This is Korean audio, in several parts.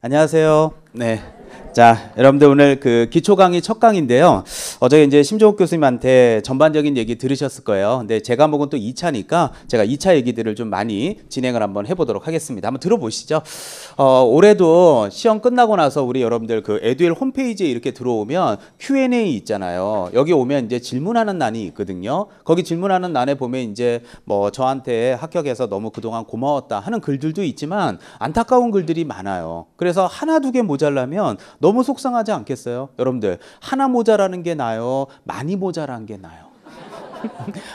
안녕하세요. 네. 자, 여러분들 오늘 그 기초 강의 첫 강의인데요. 어제 이제 심종욱 교수님한테 전반적인 얘기 들으셨을 거예요. 근데 제 과목은 또 2차니까 제가 2차 얘기들을 좀 많이 진행을 한번 해보도록 하겠습니다. 한번 들어보시죠. 올해도 시험 끝나고 나서 우리 여러분들 그 에듀엘 홈페이지에 이렇게 들어오면 Q&A 있잖아요. 여기 오면 이제 질문하는欄이 있거든요. 거기 질문하는欄에 보면 이제 뭐 저한테 합격해서 너무 그동안 고마웠다 하는 글들도 있지만 안타까운 글들이 많아요. 그래서 하나 두 개 모자라면 너무 속상하지 않겠어요? 여러분들 하나 모자라는 게 나아요? 많이 모자란 게 나아요?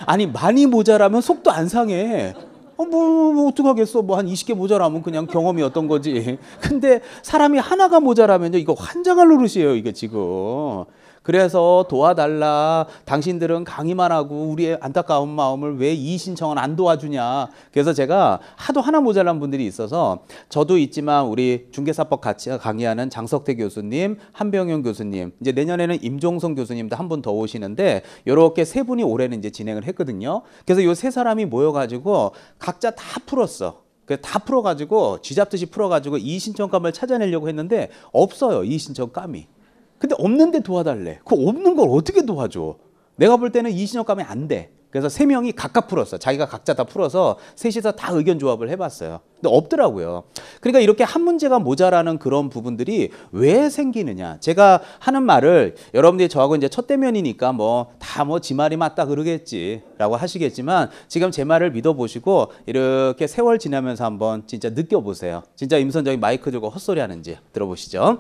아니 많이 모자라면 속도 안 상해. 뭐 어떡하겠어. 뭐 한 20개 모자라면 그냥 경험이었던 거지. 근데 사람이 하나가 모자라면요 이거 환장할 노릇이에요 이게 지금. 그래서 도와달라. 당신들은 강의만 하고 우리의 안타까운 마음을 왜 이 신청은 안 도와주냐. 그래서 제가 하도 하나 모자란 분들이 있어서 저도 있지만 우리 중개사법 같이 강의하는 장석태 교수님, 한병현 교수님, 이제 내년에는 임종성 교수님도 한 분 더 오시는데 이렇게 세 분이 올해는 이제 진행을 했거든요. 그래서 이 세 사람이 모여가지고 각자 다 풀었어. 다 풀어가지고 쥐잡듯이 풀어가지고 이 신청감을 찾아내려고 했는데 없어요. 이 신청감이. 근데 없는데 도와달래. 그 없는 걸 어떻게 도와줘? 내가 볼 때는 이 신청감이 안 돼. 그래서 세 명이 각각 풀었어. 자기가 각자 다 풀어서 셋이서 다 의견 조합을 해봤어요. 근데 없더라고요. 그러니까 이렇게 한 문제가 모자라는 그런 부분들이 왜 생기느냐. 제가 하는 말을 여러분들이 저하고 이제 첫 대면이니까 뭐 다 뭐 지 말이 맞다 그러겠지라고 하시겠지만 지금 제 말을 믿어보시고 이렇게 세월 지나면서 한번 진짜 느껴보세요. 진짜 임선정이 마이크 들고 헛소리 하는지 들어보시죠.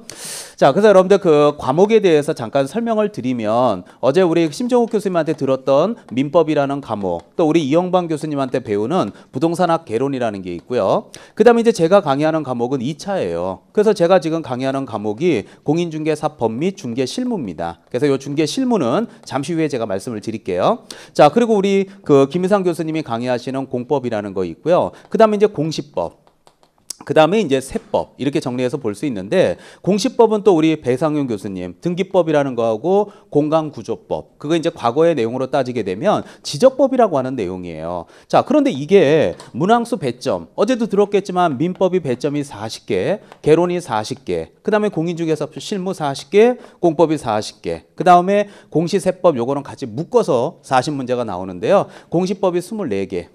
자, 그래서 여러분들 그 과목에 대해서 잠깐 설명을 드리면 어제 우리 심정욱 교수님한테 들었던 민법이라는 과목, 또 우리 이영방 교수님한테 배우는 부동산학 개론이라는 게 있고요. 그 다음에 이제 제가 강의하는 과목은 2차예요. 그래서 제가 지금 강의하는 과목이 공인중개사법 및 중개실무입니다. 그래서 이 중개실무는 잠시 후에 제가 말씀을 드릴게요. 자, 그리고 우리 그 김희상 교수님이 강의하시는 공법이라는 거 있고요. 그 다음에 이제 공시법. 그 다음에 이제 세법 이렇게 정리해서 볼 수 있는데 공시법은 또 우리 배상윤 교수님 등기법이라는 거하고 공간구조법 그거 이제 과거의 내용으로 따지게 되면 지적법이라고 하는 내용이에요. 자, 그런데 이게 문항수 배점 어제도 들었겠지만 민법이 배점이 40개, 개론이 40개, 그 다음에 공인중개사법 실무 40개, 공법이 40개, 그 다음에 공시세법 요거는 같이 묶어서 40문제가 나오는데요. 공시법이 24개,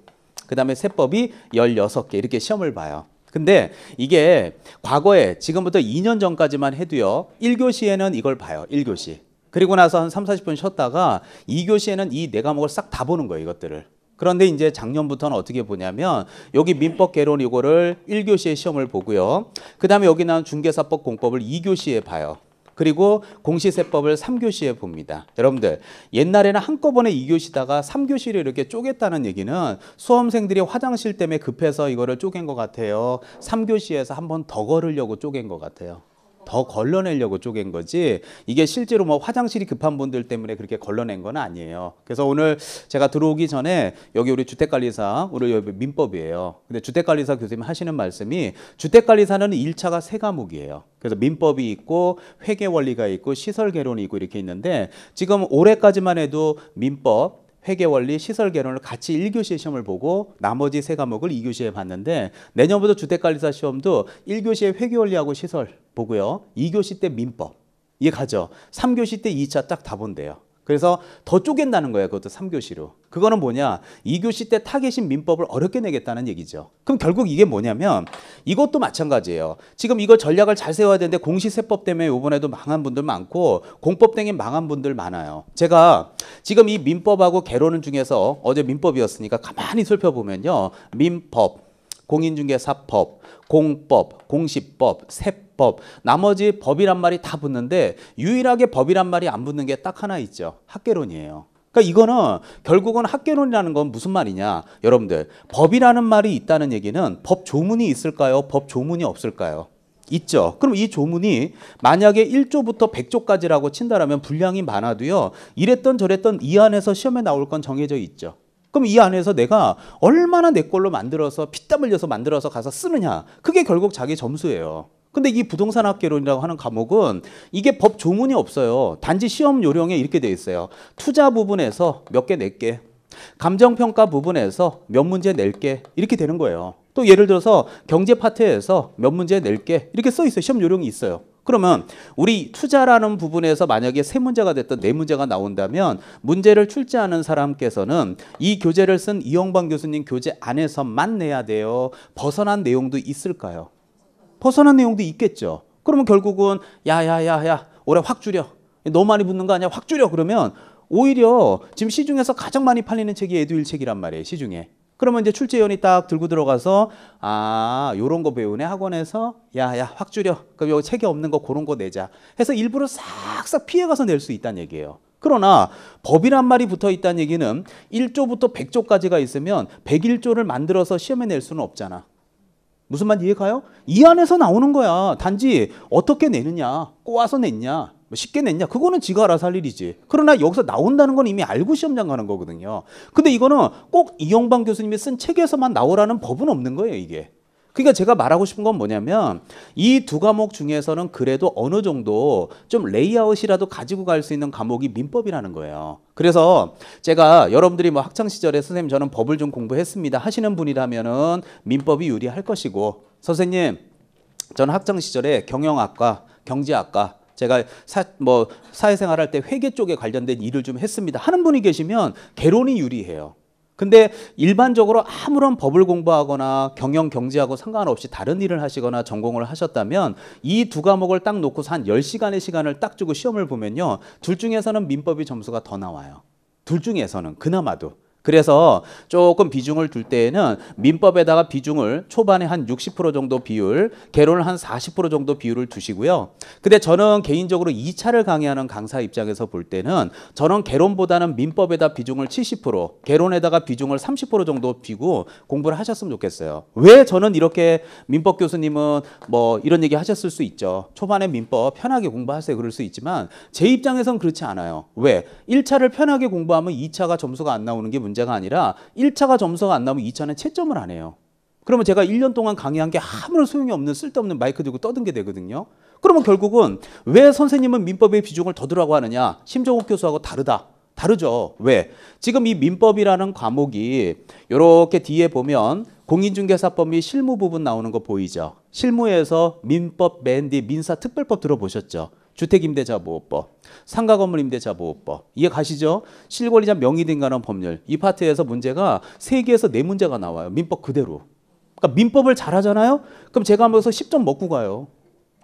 그 다음에 세법이 16개 이렇게 시험을 봐요. 근데 이게 과거에 지금부터 2년 전까지만 해도요. 1교시에는 이걸 봐요. 1교시. 그리고 나서 한 3, 40분 쉬었다가 2교시에는 이 네 과목을 싹 다 보는 거예요. 이것들을. 그런데 이제 작년부터는 어떻게 보냐면 여기 민법 개론 이거를 1교시에 시험을 보고요. 그 다음에 여기 나온 중개사법 공법을 2교시에 봐요. 그리고 공시세법을 3교시에 봅니다. 여러분들 옛날에는 한꺼번에 2교시다가 3교시를 이렇게 쪼갰다는 얘기는 수험생들이 화장실 때문에 급해서 이거를 쪼갠 것 같아요. 3교시에서 한 번 더 걸으려고 쪼갠 것 같아요. 더 걸러내려고 쪼갠 거지 이게 실제로 뭐 화장실이 급한 분들 때문에 그렇게 걸러낸 건 아니에요. 그래서 오늘 제가 들어오기 전에 여기 우리 주택관리사 우리 여기 민법이에요. 근데 주택관리사 교수님 하시는 말씀이 주택관리사는 1차가 3과목이에요. 그래서 민법이 있고 회계원리가 있고 시설개론이 있고 이렇게 있는데 지금 올해까지만 해도 민법 회계원리, 시설개론을 같이 1교시에 시험을 보고 나머지 3과목을 2교시에 봤는데 내년부터 주택관리사 시험도 1교시에 회계원리하고 시설 보고요. 2교시 때 민법. 이해 가죠? 3교시 때 2차 딱 다 본대요. 그래서 더 쪼갠다는 거예요. 그것도 3교시로. 그거는 뭐냐? 2교시 때 타겟인 민법을 어렵게 내겠다는 얘기죠. 그럼 결국 이게 뭐냐면 이것도 마찬가지예요. 지금 이걸 전략을 잘 세워야 되는데 공시세법 때문에 이번에도 망한 분들 많고 공법 때문에 망한 분들 많아요. 제가 지금 이 민법하고 개론은 중에서 어제 민법이었으니까 가만히 살펴보면요. 민법, 공인중개사법, 공법, 공시법, 세법 나머지 법이란 말이 다 붙는데 유일하게 법이란 말이 안 붙는 게 딱 하나 있죠. 학개론이에요. 그러니까 이거는 결국은 학개론이라는 건 무슨 말이냐. 여러분들 법이라는 말이 있다는 얘기는 법 조문이 있을까요? 법 조문이 없을까요? 있죠. 그럼 이 조문이 만약에 1조부터 100조까지라고 친다라면 분량이 많아도요. 이랬던 저랬던 이 안에서 시험에 나올 건 정해져 있죠. 그럼 이 안에서 내가 얼마나 내 걸로 만들어서 피땀 흘려서 만들어서 가서 쓰느냐. 그게 결국 자기 점수예요. 근데 이 부동산학개론이라고 하는 과목은 이게 법 조문이 없어요. 단지 시험 요령에 이렇게 돼 있어요. 투자 부분에서 몇 개 낼게. 감정평가 부분에서 몇 문제 낼게. 이렇게 되는 거예요. 또 예를 들어서 경제 파트에서 몇 문제 낼게 이렇게 써 있어요. 시험 요령이 있어요. 그러면 우리 투자라는 부분에서 만약에 세 문제가 됐던 네 문제가 나온다면 문제를 출제하는 사람께서는 이 교재를 쓴 이영방 교수님 교재 안에서만 내야 돼요. 벗어난 내용도 있을까요? 벗어난 내용도 있겠죠. 그러면 결국은 야야야야 올해 확 줄여. 너무 많이 붙는 거 아니야? 확 줄여. 그러면 오히려 지금 시중에서 가장 많이 팔리는 책이 에듀윌 책이란 말이에요. 시중에. 그러면 이제 출제위원이 딱 들고 들어가서 요런 거 배우네 학원에서 야야 확 줄여. 그럼 여기 책에 없는 거 그런 거 내자 해서 일부러 싹싹 피해가서 낼 수 있다는 얘기예요. 그러나 법이란 말이 붙어 있다는 얘기는 1조부터 100조까지가 있으면 101조를 만들어서 시험에 낼 수는 없잖아. 무슨 말 이해가요? 이 안에서 나오는 거야. 단지 어떻게 내느냐, 꼬아서 냈냐, 쉽게 냈냐, 그거는 지가 알아서 할 일이지. 그러나 여기서 나온다는 건 이미 알고 시험장 가는 거거든요. 근데 이거는 꼭 이영방 교수님이 쓴 책에서만 나오라는 법은 없는 거예요, 이게. 그러니까 제가 말하고 싶은 건 뭐냐면 이 두 과목 중에서는 그래도 어느 정도 좀 레이아웃이라도 가지고 갈 수 있는 과목이 민법이라는 거예요. 그래서 제가 여러분들이 뭐 학창시절에 선생님 저는 법을 좀 공부했습니다 하시는 분이라면은 민법이 유리할 것이고, 선생님 저는 학창시절에 경영학과, 경제학과 제가 사회생활 할 때 회계 쪽에 관련된 일을 좀 했습니다 하는 분이 계시면 개론이 유리해요. 근데 일반적으로 아무런 법을 공부하거나 경영, 경제하고 상관없이 다른 일을 하시거나 전공을 하셨다면 이 두 과목을 딱 놓고서 한 10시간의 시간을 딱 주고 시험을 보면요. 둘 중에서는 민법이 점수가 더 나와요. 둘 중에서는 그나마도. 그래서 조금 비중을 둘 때에는 민법에다가 비중을 초반에 한 60% 정도 비율, 개론을 한 40% 정도 비율을 두시고요. 근데 저는 개인적으로 2차를 강의하는 강사 입장에서 볼 때는 저는 개론보다는 민법에다 비중을 70%, 개론에다가 비중을 30% 정도 비고 공부를 하셨으면 좋겠어요. 왜 저는 이렇게 민법 교수님은 뭐 이런 얘기 하셨을 수 있죠. 초반에 민법 편하게 공부하세요. 그럴 수 있지만 제 입장에선 그렇지 않아요. 왜? 1차를 편하게 공부하면 2차가 점수가 안 나오는 게 문제가 아니라 1차가 점수가 안 나오면 2차는 채점을 안 해요. 그러면 제가 1년 동안 강의한 게 아무런 소용이 없는 쓸데없는 마이크 들고 떠든 게 되거든요. 그러면 결국은 왜 선생님은 민법의 비중을 더 두라고 하느냐? 심정욱 교수하고 다르죠. 왜? 지금 이 민법이라는 과목이 이렇게 뒤에 보면 공인중개사법 및 실무 부분 나오는 거 보이죠? 실무에서 민법 맨 뒤 민사특별법 들어보셨죠? 주택임대차보호법, 상가건물임대차보호법 이해 가시죠? 실권리자 명의등기하는 법률 이 파트에서 문제가 3개에서 4문제가 나와요. 민법 그대로. 그러니까 민법을 잘하잖아요? 그럼 제가 하면서 10점 먹고 가요.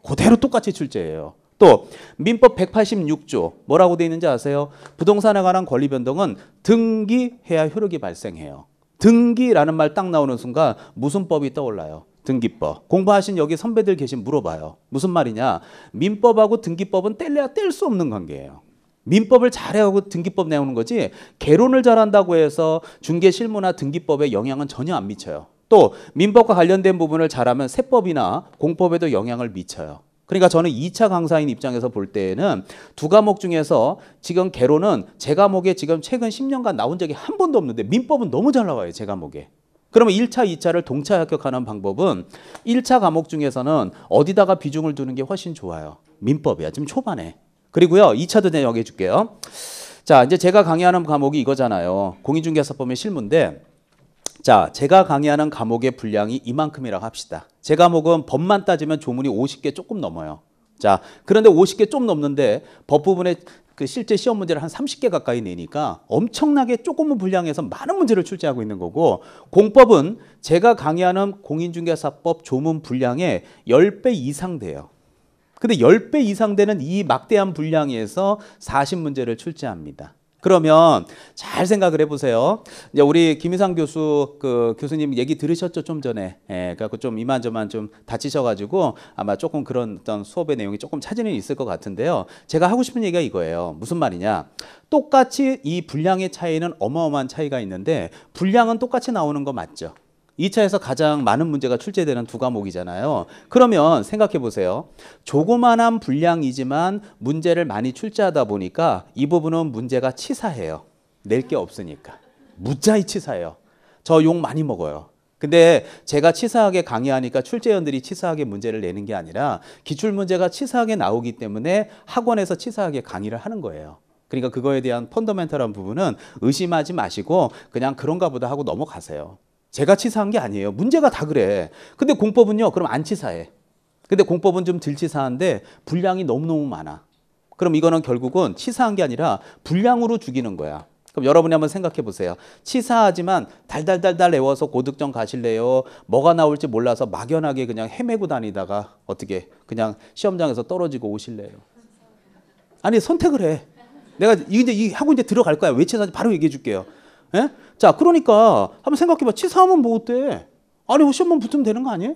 그대로 똑같이 출제해요. 또 민법 186조 뭐라고 돼 있는지 아세요? 부동산에 관한 권리 변동은 등기해야 효력이 발생해요. 등기라는 말 딱 나오는 순간 무슨 법이 떠올라요? 등기법. 공부하신 여기 선배들 계신 물어봐요. 무슨 말이냐? 민법하고 등기법은 뗄래야 뗄 수 없는 관계예요. 민법을 잘해하고 등기법 내오는 거지 개론을 잘한다고 해서 중개 실무나 등기법에 영향은 전혀 안 미쳐요. 또 민법과 관련된 부분을 잘하면 세법이나 공법에도 영향을 미쳐요. 그러니까 저는 2차 강사인 입장에서 볼 때에는 두 과목 중에서 지금 개론은 제 과목에 지금 최근 10년간 나온 적이 한 번도 없는데 민법은 너무 잘 나와요. 제 과목에. 그러면 1차, 2차를 동차 합격하는 방법은 1차 과목 중에서는 어디다가 비중을 두는 게 훨씬 좋아요. 민법이야. 지금 초반에. 그리고요. 2차도 내가 여기 해줄게요. 자, 이제 제가 강의하는 과목이 이거잖아요. 공인중개사법의 실무인데 자, 제가 강의하는 과목의 분량이 이만큼이라고 합시다. 제 과목은 법만 따지면 조문이 50개 조금 넘어요. 자, 그런데 50개 좀 넘는데 법 부분에 그 실제 시험 문제를 한 30개 가까이 내니까 엄청나게 조금은 분량에서 많은 문제를 출제하고 있는 거고, 공법은 제가 강의하는 공인중개사법 조문 분량의 10배 이상 돼요. 근데 10배 이상 되는 이 막대한 분량에서 40문제를 출제합니다. 그러면 잘 생각을 해보세요. 이제 우리 김희상 교수님 얘기 들으셨죠? 좀 전에. 그래갖고 좀 이만저만 좀 다치셔가지고 아마 조금 그런 어떤 수업의 내용이 조금 차질은 있을 것 같은데요. 제가 하고 싶은 얘기가 이거예요. 무슨 말이냐? 똑같이 이 분량의 차이는 어마어마한 차이가 있는데 분량은 똑같이 나오는 거 맞죠? 2차에서 가장 많은 문제가 출제되는 두 과목이잖아요. 그러면 생각해 보세요. 조그만한 분량이지만 문제를 많이 출제하다 보니까 이 부분은 문제가 치사해요. 낼 게 없으니까. 무지하게 치사해요. 저 욕 많이 먹어요. 근데 제가 치사하게 강의하니까 출제위원들이 치사하게 문제를 내는 게 아니라 기출문제가 치사하게 나오기 때문에 학원에서 치사하게 강의를 하는 거예요. 그러니까 그거에 대한 펀더멘털한 부분은 의심하지 마시고 그냥 그런가 보다 하고 넘어가세요. 제가 치사한 게 아니에요. 문제가 다 그래. 근데 공법은요, 그럼 안 치사해. 근데 공법은 좀 덜 치사한데 분량이 너무너무 많아. 그럼 이거는 결국은 치사한 게 아니라 분량으로 죽이는 거야. 그럼 여러분이 한번 생각해 보세요. 치사하지만 달달달달 외워서 고득점 가실래요? 뭐가 나올지 몰라서 막연하게 그냥 헤매고 다니다가 어떻게 그냥 시험장에서 떨어지고 오실래요? 아니, 선택을 해. 내가 이제 하고 이제 들어갈 거야. 왜 치사한지 바로 얘기해 줄게요. 예? 자, 그러니까 한번 생각해 봐. 치사하면 뭐 어때? 아니, 시험만 붙으면 되는 거 아니에요?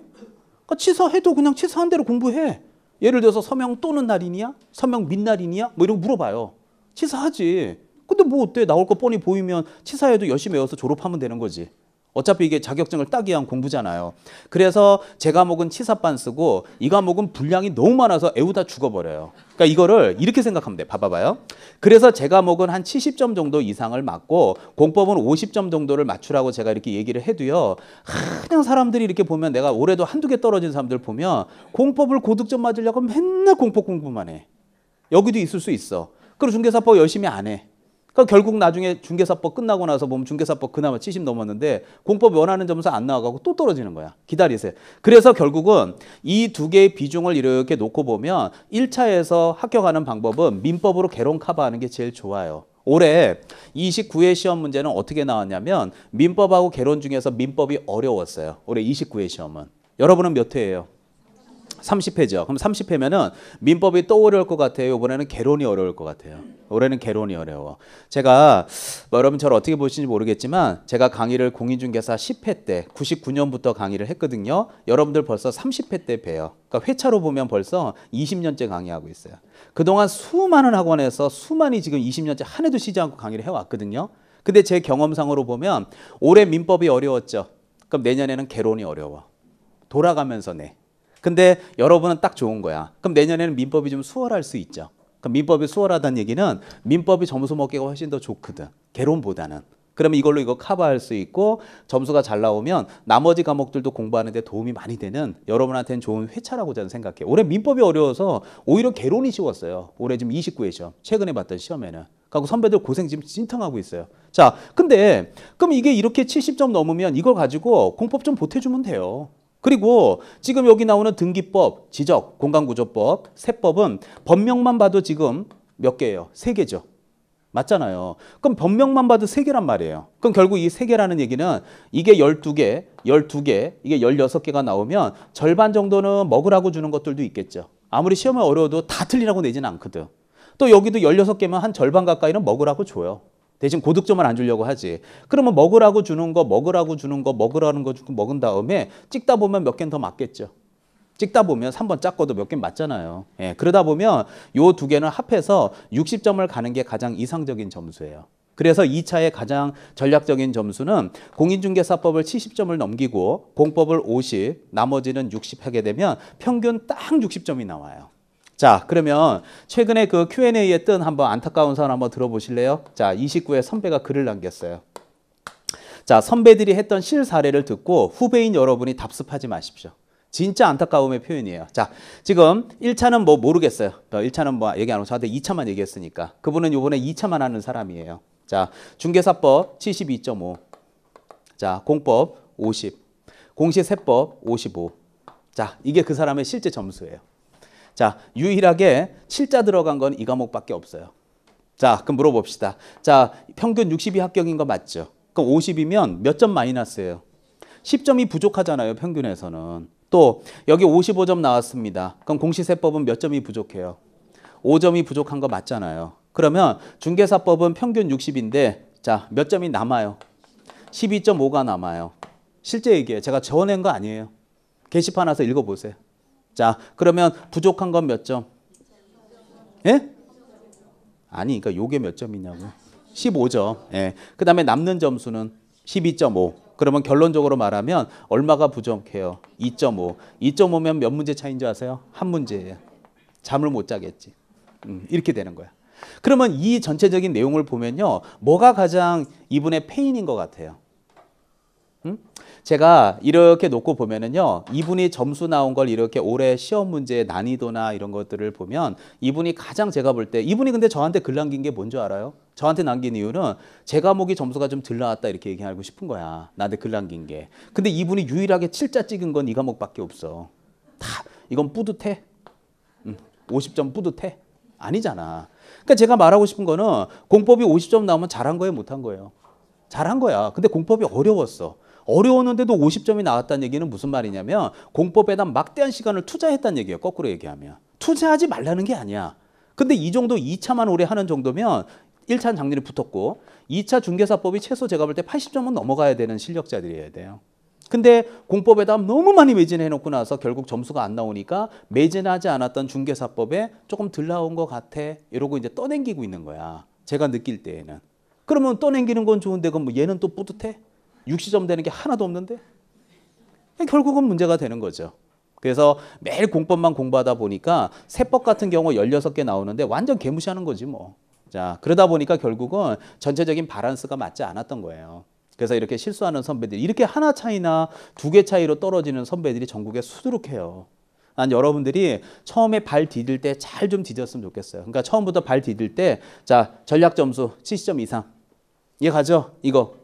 그러니까 치사해도 그냥 치사한 대로 공부해. 예를 들어서 서명 또는 날인이야? 서명 민날인이야? 뭐 이런 거 물어봐요. 치사하지. 근데 뭐 어때? 나올 거 뻔히 보이면 치사해도 열심히 외워서 졸업하면 되는 거지. 어차피 이게 자격증을 따기 위한 공부잖아요. 그래서 제 과목은 치사반 쓰고 이 과목은 분량이 너무 많아서 애우다 죽어버려요. 그러니까 이거를 이렇게 생각하면 돼. 봐봐요. 그래서 제 과목은 한 70점 정도 이상을 맞고 공법은 50점 정도를 맞추라고 제가 이렇게 얘기를 해도요. 그냥 사람들이 이렇게 보면 내가 올해도 한두 개 떨어진 사람들 보면 공법을 고득점 맞으려고 맨날 공법 공부만 해. 여기도 있을 수 있어. 그리고 중개사법 열심히 안 해. 그러니까 결국 나중에 중개사법 끝나고 나서 보면 중개사법 그나마 70 넘었는데 공법 원하는 점수 안 나와가고 또 떨어지는 거야. 기다리세요. 그래서 결국은 이 두 개의 비중을 이렇게 놓고 보면 1차에서 합격하는 방법은 민법으로 개론 커버하는 게 제일 좋아요. 올해 29회 시험 문제는 어떻게 나왔냐면 민법하고 개론 중에서 민법이 어려웠어요. 올해 29회 시험은. 여러분은 몇 회예요? 30회죠. 그럼 30회면은 민법이 또 어려울 것 같아요. 이번에는 개론이 어려울 것 같아요. 올해는 개론이 어려워. 제가 여러분 저를 어떻게 보시는지 모르겠지만 제가 강의를 공인중개사 10회 때 99년부터 강의를 했거든요. 여러분들 벌써 30회 때 봬요. 그러니까 회차로 보면 벌써 20년째 강의하고 있어요. 그동안 수많은 학원에서 수많이 지금 20년째 한 해도 쉬지 않고 강의를 해왔거든요. 근데 제 경험상으로 보면 올해 민법이 어려웠죠. 그럼 내년에는 개론이 어려워. 돌아가면서 내. 근데 여러분은 딱 좋은 거야. 그럼 내년에는 민법이 좀 수월할 수 있죠. 그럼 민법이 수월하다는 얘기는 민법이 점수 먹기가 훨씬 더 좋거든. 개론보다는. 그러면 이걸로 이거 커버할 수 있고 점수가 잘 나오면 나머지 과목들도 공부하는 데 도움이 많이 되는 여러분한테는 좋은 회차라고 저는 생각해요. 올해 민법이 어려워서 오히려 개론이 쉬웠어요. 올해 지금 29회 시험. 최근에 봤던 시험에는. 그리고 선배들 고생 지금 진탕하고 있어요. 자, 근데 그럼 이게 이렇게 70점 넘으면 이걸 가지고 공법 좀 보태주면 돼요. 그리고 지금 여기 나오는 등기법, 지적, 공간구조법, 세법은 법명만 봐도 지금 몇 개예요? 3개죠. 맞잖아요. 그럼 법명만 봐도 3개란 말이에요. 그럼 결국 이 3개라는 얘기는 이게 12개, 이게 16개가 나오면 절반 정도는 먹으라고 주는 것들도 있겠죠. 아무리 시험이 어려워도 다 틀리라고 내지는 않거든. 또 여기도 16개면 한 절반 가까이는 먹으라고 줘요. 대신 고득점을 안 주려고 하지. 그러면 먹으라고 주는 거, 먹으라는 거 주고 먹은 다음에 찍다 보면 몇 개는 더 맞겠죠. 찍다 보면 3번 짰고도 몇 개 맞잖아요. 예, 그러다 보면 요 두 개는 합해서 60점을 가는 게 가장 이상적인 점수예요. 그래서 2차의 가장 전략적인 점수는 공인중개사법을 70점을 넘기고 공법을 50, 나머지는 60 하게 되면 평균 딱 60점이 나와요. 자, 그러면 최근에 그 Q&A에 뜬 한번 안타까운 사연 한번 들어보실래요? 자, 29회 선배가 글을 남겼어요. 자, 선배들이 했던 실사례를 듣고 후배인 여러분이 답습하지 마십시오. 진짜 안타까움의 표현이에요. 자, 지금 1차는 뭐 모르겠어요. 1차는 뭐 얘기 안 하고 저한테 2차만 얘기했으니까. 그분은 이번에 2차만 하는 사람이에요. 자, 중개사법 72.5. 자, 공법 50. 공시세법 55. 자, 이게 그 사람의 실제 점수예요. 자, 유일하게 7자 들어간 건 이 과목밖에 없어요. 자, 그럼 물어봅시다. 자, 평균 60이 합격인 거 맞죠? 그럼 50이면 몇 점 마이너스예요? 10점이 부족하잖아요, 평균에서는. 또 여기 55점 나왔습니다. 그럼 공시세법은 몇 점이 부족해요? 5점이 부족한 거 맞잖아요. 그러면 중개사법은 평균 60인데 자, 몇 점이 남아요? 12.5가 남아요. 실제 얘기예요. 제가 적어낸 거 아니에요. 게시판 와서 읽어보세요. 자, 그러면 부족한 건 몇 점? 예? 아니, 그러니까 요게 몇 점이냐고요? 15점. 예. 그 다음에 남는 점수는 12.5. 그러면 결론적으로 말하면 얼마가 부족해요? 2.5. 2.5면 몇 문제 차이인 줄 아세요? 한 문제예요. 잠을 못 자겠지. 이렇게 되는 거야. 그러면 이 전체적인 내용을 보면요. 뭐가 가장 이분의 페인인 것 같아요? 제가 이렇게 놓고 보면은요, 이분이 점수 나온 걸 이렇게 올해 시험 문제의 난이도나 이런 것들을 보면 이분이 가장 제가 볼 때, 이분이 근데 저한테 글 남긴 게 뭔 줄 알아요? 저한테 남긴 이유는 제 과목이 점수가 좀 덜 나왔다 이렇게 얘기하고 싶은 거야. 나한테 글 남긴 게. 근데 이분이 유일하게 7자 찍은 건 이 과목밖에 없어. 다 이건 뿌듯해? 50점 뿌듯해? 아니잖아. 그러니까 제가 말하고 싶은 거는 공법이 50점 나오면 잘한 거예요, 못한 거예요? 잘한 거야. 근데 공법이 어려웠어. 어려웠는데도 50점이 나왔다는 얘기는 무슨 말이냐면 공법에다 막대한 시간을 투자했다는 얘기예요. 거꾸로 얘기하면. 투자하지 말라는 게 아니야. 근데 이 정도 2차만 오래 하는 정도면 1차는 작년에 붙었고 2차 중개사법이 최소 제가 볼 때 80점은 넘어가야 되는 실력자들이어야 돼요. 근데 공법에다 너무 많이 매진해 놓고 나서 결국 점수가 안 나오니까 매진하지 않았던 중개사법에 조금 덜 나온 것 같아 이러고 이제 떠넘기고 있는 거야. 제가 느낄 때에는. 그러면 떠넘기는 건 좋은데 그럼 뭐 얘는 또 뿌듯해? 60점 되는 게 하나도 없는데? 결국은 문제가 되는 거죠. 그래서 매일 공법만 공부하다 보니까 세법 같은 경우 16개 나오는데 완전 개무시하는 거지 뭐. 자, 그러다 보니까 결국은 전체적인 바란스가 맞지 않았던 거예요. 그래서 이렇게 실수하는 선배들이 이렇게 하나 차이나 2개 차이로 떨어지는 선배들이 전국에 수두룩해요. 난 여러분들이 처음에 발 디딜 때 잘 좀 디뎠으면 좋겠어요. 그러니까 처음부터 발 디딜 때 자, 전략 점수 70점 이상. 이해 가죠? 이거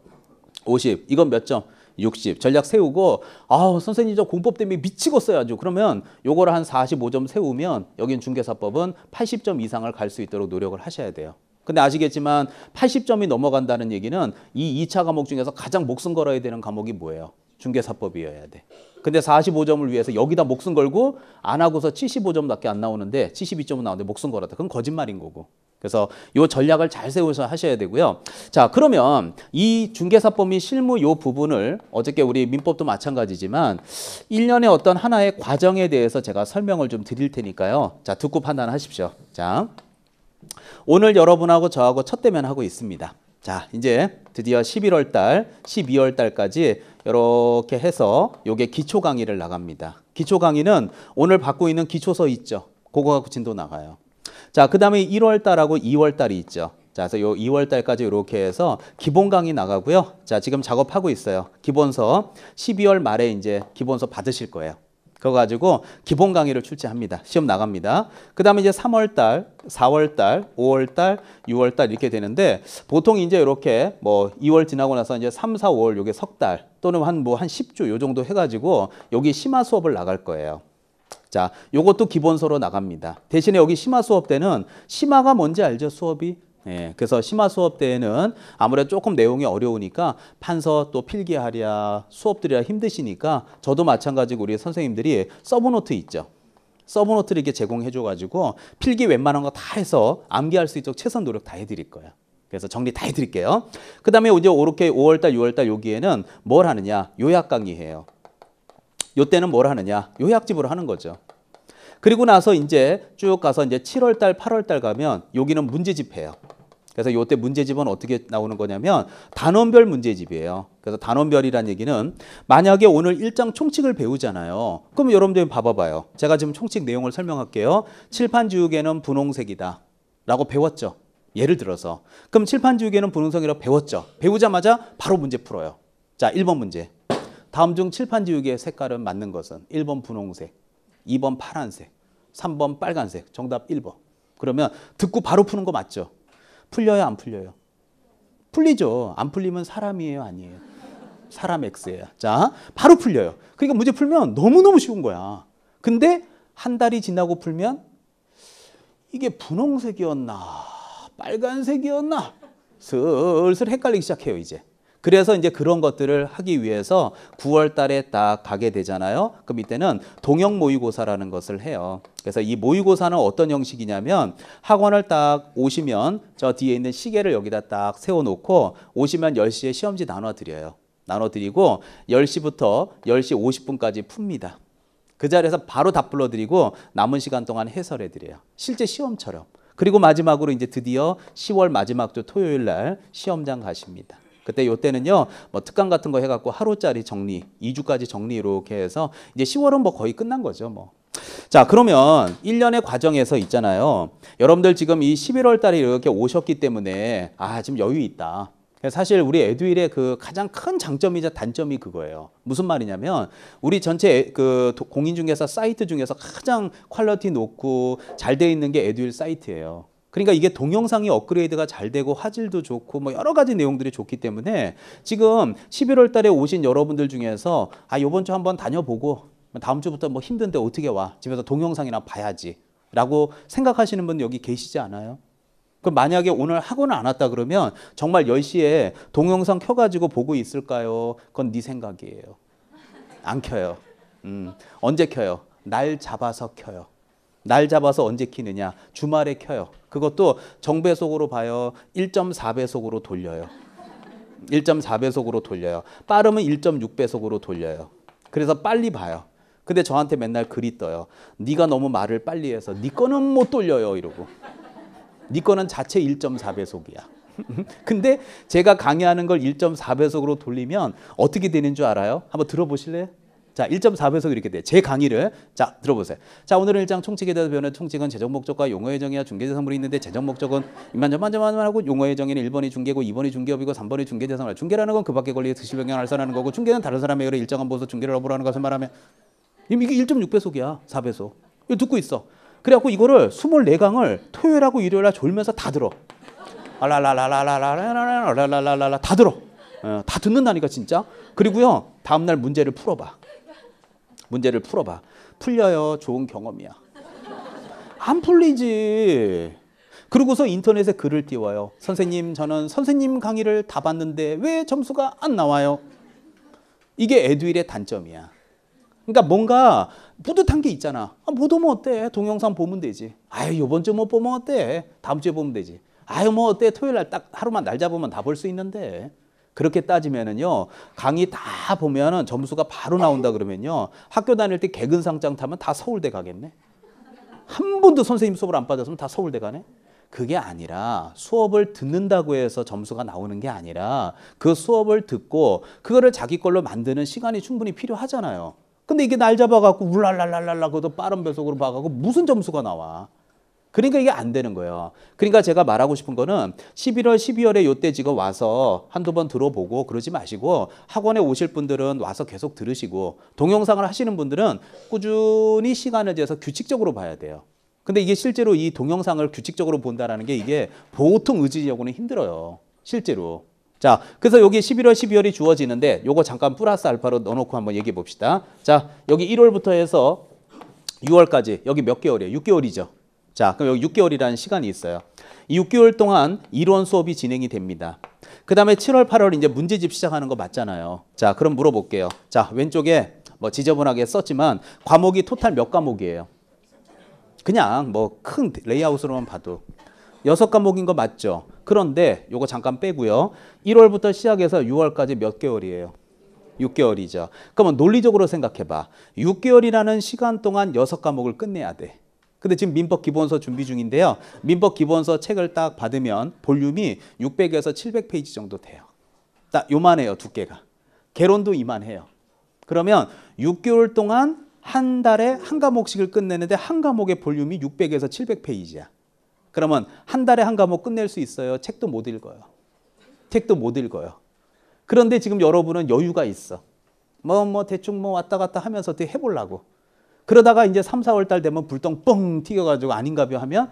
50. 이건 몇 점? 60. 전략 세우고 아, 선생님 저 공법 때문에 미치겠어요 아주. 그러면 요거를 한 45점 세우면 여긴 중개사법은 80점 이상을 갈 수 있도록 노력을 하셔야 돼요. 근데 아시겠지만 80점이 넘어간다는 얘기는 이 2차 과목 중에서 가장 목숨 걸어야 되는 과목이 뭐예요? 중개사법이어야 돼. 근데 45점을 위해서 여기다 목숨 걸고 안 하고서 75점밖에 안 나오는데 72점은 나오는데 목숨 걸었다. 그건 거짓말인 거고. 그래서 이 전략을 잘 세워서 하셔야 되고요. 자, 그러면 이 중개사법 및 실무 이 부분을 어저께 우리 민법도 마찬가지지만 1년의 어떤 하나의 과정에 대해서 제가 설명을 좀 드릴 테니까요. 자, 듣고 판단하십시오. 자, 오늘 여러분하고 저하고 첫 대면 하고 있습니다. 자, 이제 드디어 11월 달, 12월 달까지 이렇게 해서 요게 기초 강의를 나갑니다. 기초 강의는 오늘 받고 있는 기초서 있죠. 그거 갖고 진도 나가요. 자, 그 다음에 1월 달하고 2월 달이 있죠. 자, 그래서 요 2월 달까지 이렇게 해서 기본 강의 나가고요. 자, 지금 작업하고 있어요. 기본서 12월 말에 이제 기본서 받으실 거예요. 그거 가지고 기본 강의를 출제합니다. 시험 나갑니다. 그 다음에 이제 3월 달, 4월 달, 5월 달, 6월 달 이렇게 되는데 보통 이제 이렇게 뭐 2월 지나고 나서 이제 3, 4, 5월 요게 석 달 또는 한 10주 요 정도 해가지고 여기 심화 수업을 나갈 거예요. 자, 요것도 기본서로 나갑니다. 대신에 여기 심화 수업 때는 심화가 뭔지 알죠? 수업이? 예, 그래서 심화 수업 때에는 아무래도 조금 내용이 어려우니까 판서 또 필기하랴 수업들이라 힘드시니까 저도 마찬가지고 우리 선생님들이 서브노트 있죠. 서브노트를 이렇게 제공해 줘가지고 필기 웬만한 거 다 해서 암기할 수 있도록 최선 노력 다 해드릴 거예요. 그래서 정리 다 해드릴게요. 그 다음에 이제 이렇게 5월달, 6월달 여기에는 뭘 하느냐? 요약 강의해요. 요때는 뭘 하느냐? 요약집으로 하는 거죠. 그리고 나서 이제 쭉 가서 이제 7월달, 8월달 가면 여기는 문제집 해요. 그래서 요때 문제집은 어떻게 나오는 거냐면 단원별 문제집이에요. 그래서 단원별이란 얘기는 만약에 오늘 일장 총칙을 배우잖아요. 그럼 여러분들 봐봐요. 제가 지금 총칙 내용을 설명할게요. 칠판지우개는 분홍색이다 라고 배웠죠. 예를 들어서. 그럼 칠판지우개는 분홍색이라고 배웠죠. 배우자마자 바로 문제 풀어요. 자, 1번 문제. 다음 중 칠판지우개의 색깔은 맞는 것은 1번 분홍색, 2번 파란색, 3번 빨간색. 정답 1번. 그러면 듣고 바로 푸는 거 맞죠? 풀려요, 안 풀려요? 풀리죠. 안 풀리면 사람이에요, 아니에요? 사람 X예요. 자, 바로 풀려요. 그러니까 문제 풀면 너무너무 쉬운 거야. 근데 한 달이 지나고 풀면 이게 분홍색이었나 빨간색이었나 슬슬 헷갈리기 시작해요, 이제. 그래서 이제 그런 것들을 하기 위해서 9월 달에 딱 가게 되잖아요. 그럼 이때는 동형 모의고사라는 것을 해요. 그래서 이 모의고사는 어떤 형식이냐면 학원을 딱 오시면 저 뒤에 있는 시계를 여기다 딱 세워놓고 오시면 10시에 시험지 나눠드려요. 나눠드리고 10시부터 10시 50분까지 풉니다. 그 자리에서 바로 답 불러드리고 남은 시간 동안 해설해드려요. 실제 시험처럼. 그리고 마지막으로 이제 드디어 10월 마지막 주 토요일 날 시험장 가십니다. 그때 요때는요, 뭐 특강 같은 거 해갖고 하루짜리 정리, 2주까지 정리 이렇게 해서 이제 10월은 뭐 거의 끝난 거죠, 뭐. 자, 그러면 1년의 과정에서 있잖아요. 여러분들 지금 이 11월 달에 이렇게 오셨기 때문에 지금 여유 있다. 사실 우리 에듀윌의 그 가장 큰 장점이자 단점이 그거예요. 무슨 말이냐면 우리 전체 그 공인중개사 사이트 중에서 가장 퀄리티 높고 잘 돼 있는 게 에듀윌 사이트예요. 그러니까 이게 동영상이 업그레이드가 잘 되고 화질도 좋고 뭐 여러 가지 내용들이 좋기 때문에 지금 11월 달에 오신 여러분들 중에서 요번 주 한번 다녀보고 다음 주부터 뭐 힘든데 어떻게 와? 집에서 동영상이나 봐야지 라고 생각하시는 분 여기 계시지 않아요? 그럼 만약에 오늘 학원을 안 왔다 그러면 정말 10시에 동영상 켜가지고 보고 있을까요? 그건 네 생각이에요. 안 켜요. 언제 켜요? 날 잡아서 켜요. 날 잡아서 언제 키느냐? 주말에 켜요. 그것도 정배속으로 봐요. 1.4배속으로 돌려요. 1.4배속으로 돌려요. 빠르면 1.6배속으로 돌려요. 그래서 빨리 봐요. 근데 저한테 맨날 글이 떠요. 네가 너무 말을 빨리 해서 네 거는 못 돌려요 이러고. 네 거는 자체 1.4배속이야. 근데 제가 강의하는 걸 1.4배속으로 돌리면 어떻게 되는 줄 알아요? 한번 들어보실래요? 자, 1.4배속 이렇게 돼. 제 강의를 자 들어보세요. 자, 오늘은 1장 총칙에 대해서 배우는 총칙은 재정 목적과 용어의 정의와 중개대상물이 있는데 재정 목적은 이만저만하고 용어의 정의는 1번이 중개고 2번이 중개업이고 3번이 중개대상물. 중개라는 건 그 밖의 권리에 득실 변경을 알선하는 거고 중개는 다른 사람의 의뢰 일정한 보수 중개를 업으로 하는 것을 말하면 이게 1.6배속이야. 4배속. 이거 듣고 있어. 그래갖고 이거를 24강을 토요일하고 일요일날 졸면서 다 들어. 라라라라라라라라라라라라라 다 들어. 다 듣는다니까 진짜. 그리고요 다음날 문제를 풀어봐. 문제를 풀어봐. 풀려요. 좋은 경험이야. 안 풀리지. 그러고서 인터넷에 글을 띄워요. 선생님 저는 선생님 강의를 다 봤는데 왜 점수가 안 나와요? 이게 에듀윌의 단점이야. 그러니까 뭔가 뿌듯한 게 있잖아. 못 오면 어때? 동영상 보면 되지. 요번 주 못 보면 어때? 다음 주에 보면 되지. 뭐 어때? 토요일 날 딱 하루만 날 잡으면 다 볼 수 있는데. 그렇게 따지면은요, 강의 다 보면은 점수가 바로 나온다 그러면요, 학교 다닐 때 개근상장 타면 다 서울대 가겠네? 한 번도 선생님 수업을 안 받았으면 다 서울대 가네? 그게 아니라 수업을 듣는다고 해서 점수가 나오는 게 아니라 그 수업을 듣고 그거를 자기 걸로 만드는 시간이 충분히 필요하잖아요. 근데 이게 날 잡아갖고 울랄랄랄랄라 그것도 빠른 배속으로 봐갖고 무슨 점수가 나와. 그러니까 이게 안 되는 거예요. 그러니까 제가 말하고 싶은 거는 11월, 12월에 요때 지금 와서 한두 번 들어보고 그러지 마시고 학원에 오실 분들은 와서 계속 들으시고 동영상을 하시는 분들은 꾸준히 시간을 재서 규칙적으로 봐야 돼요. 근데 이게 실제로 이 동영상을 규칙적으로 본다라는 게 이게 보통 의지하고는 힘들어요. 실제로. 자, 그래서 여기 11월, 12월이 주어지는데 요거 잠깐 플러스 알파로 넣어놓고 한번 얘기해 봅시다. 자, 여기 1월부터 해서 6월까지 여기 몇 개월이에요? 6개월이죠. 자, 그럼 여기 6개월이라는 시간이 있어요. 이 6개월 동안 이론 수업이 진행이 됩니다. 그 다음에 7월, 8월 이제 문제집 시작하는 거 맞잖아요. 자, 그럼 물어볼게요. 자, 왼쪽에 뭐 지저분하게 썼지만 과목이 토탈 몇 과목이에요? 그냥 뭐 큰 레이아웃으로만 봐도 6과목인 거 맞죠? 그런데 요거 잠깐 빼고요. 1월부터 시작해서 6월까지 몇 개월이에요? 6개월이죠. 그러면 논리적으로 생각해봐. 6개월이라는 시간 동안 6과목을 끝내야 돼. 근데 지금 민법 기본서 준비 중인데요. 민법 기본서 책을 딱 받으면 볼륨이 600에서 700페이지 정도 돼요. 딱 요만해요, 두께가. 개론도 이만해요. 그러면 6개월 동안 한 달에 한 과목씩을 끝내는데 한 과목의 볼륨이 600에서 700페이지야. 그러면 한 달에 한 과목 끝낼 수 있어요? 책도 못 읽어요. 책도 못 읽어요. 그런데 지금 여러분은 여유가 있어. 대충 왔다 갔다 하면서 어떻게 해보려고. 그러다가 이제 3, 4월 달 되면 불똥 뻥 튀겨가지고 아닌가벼 하면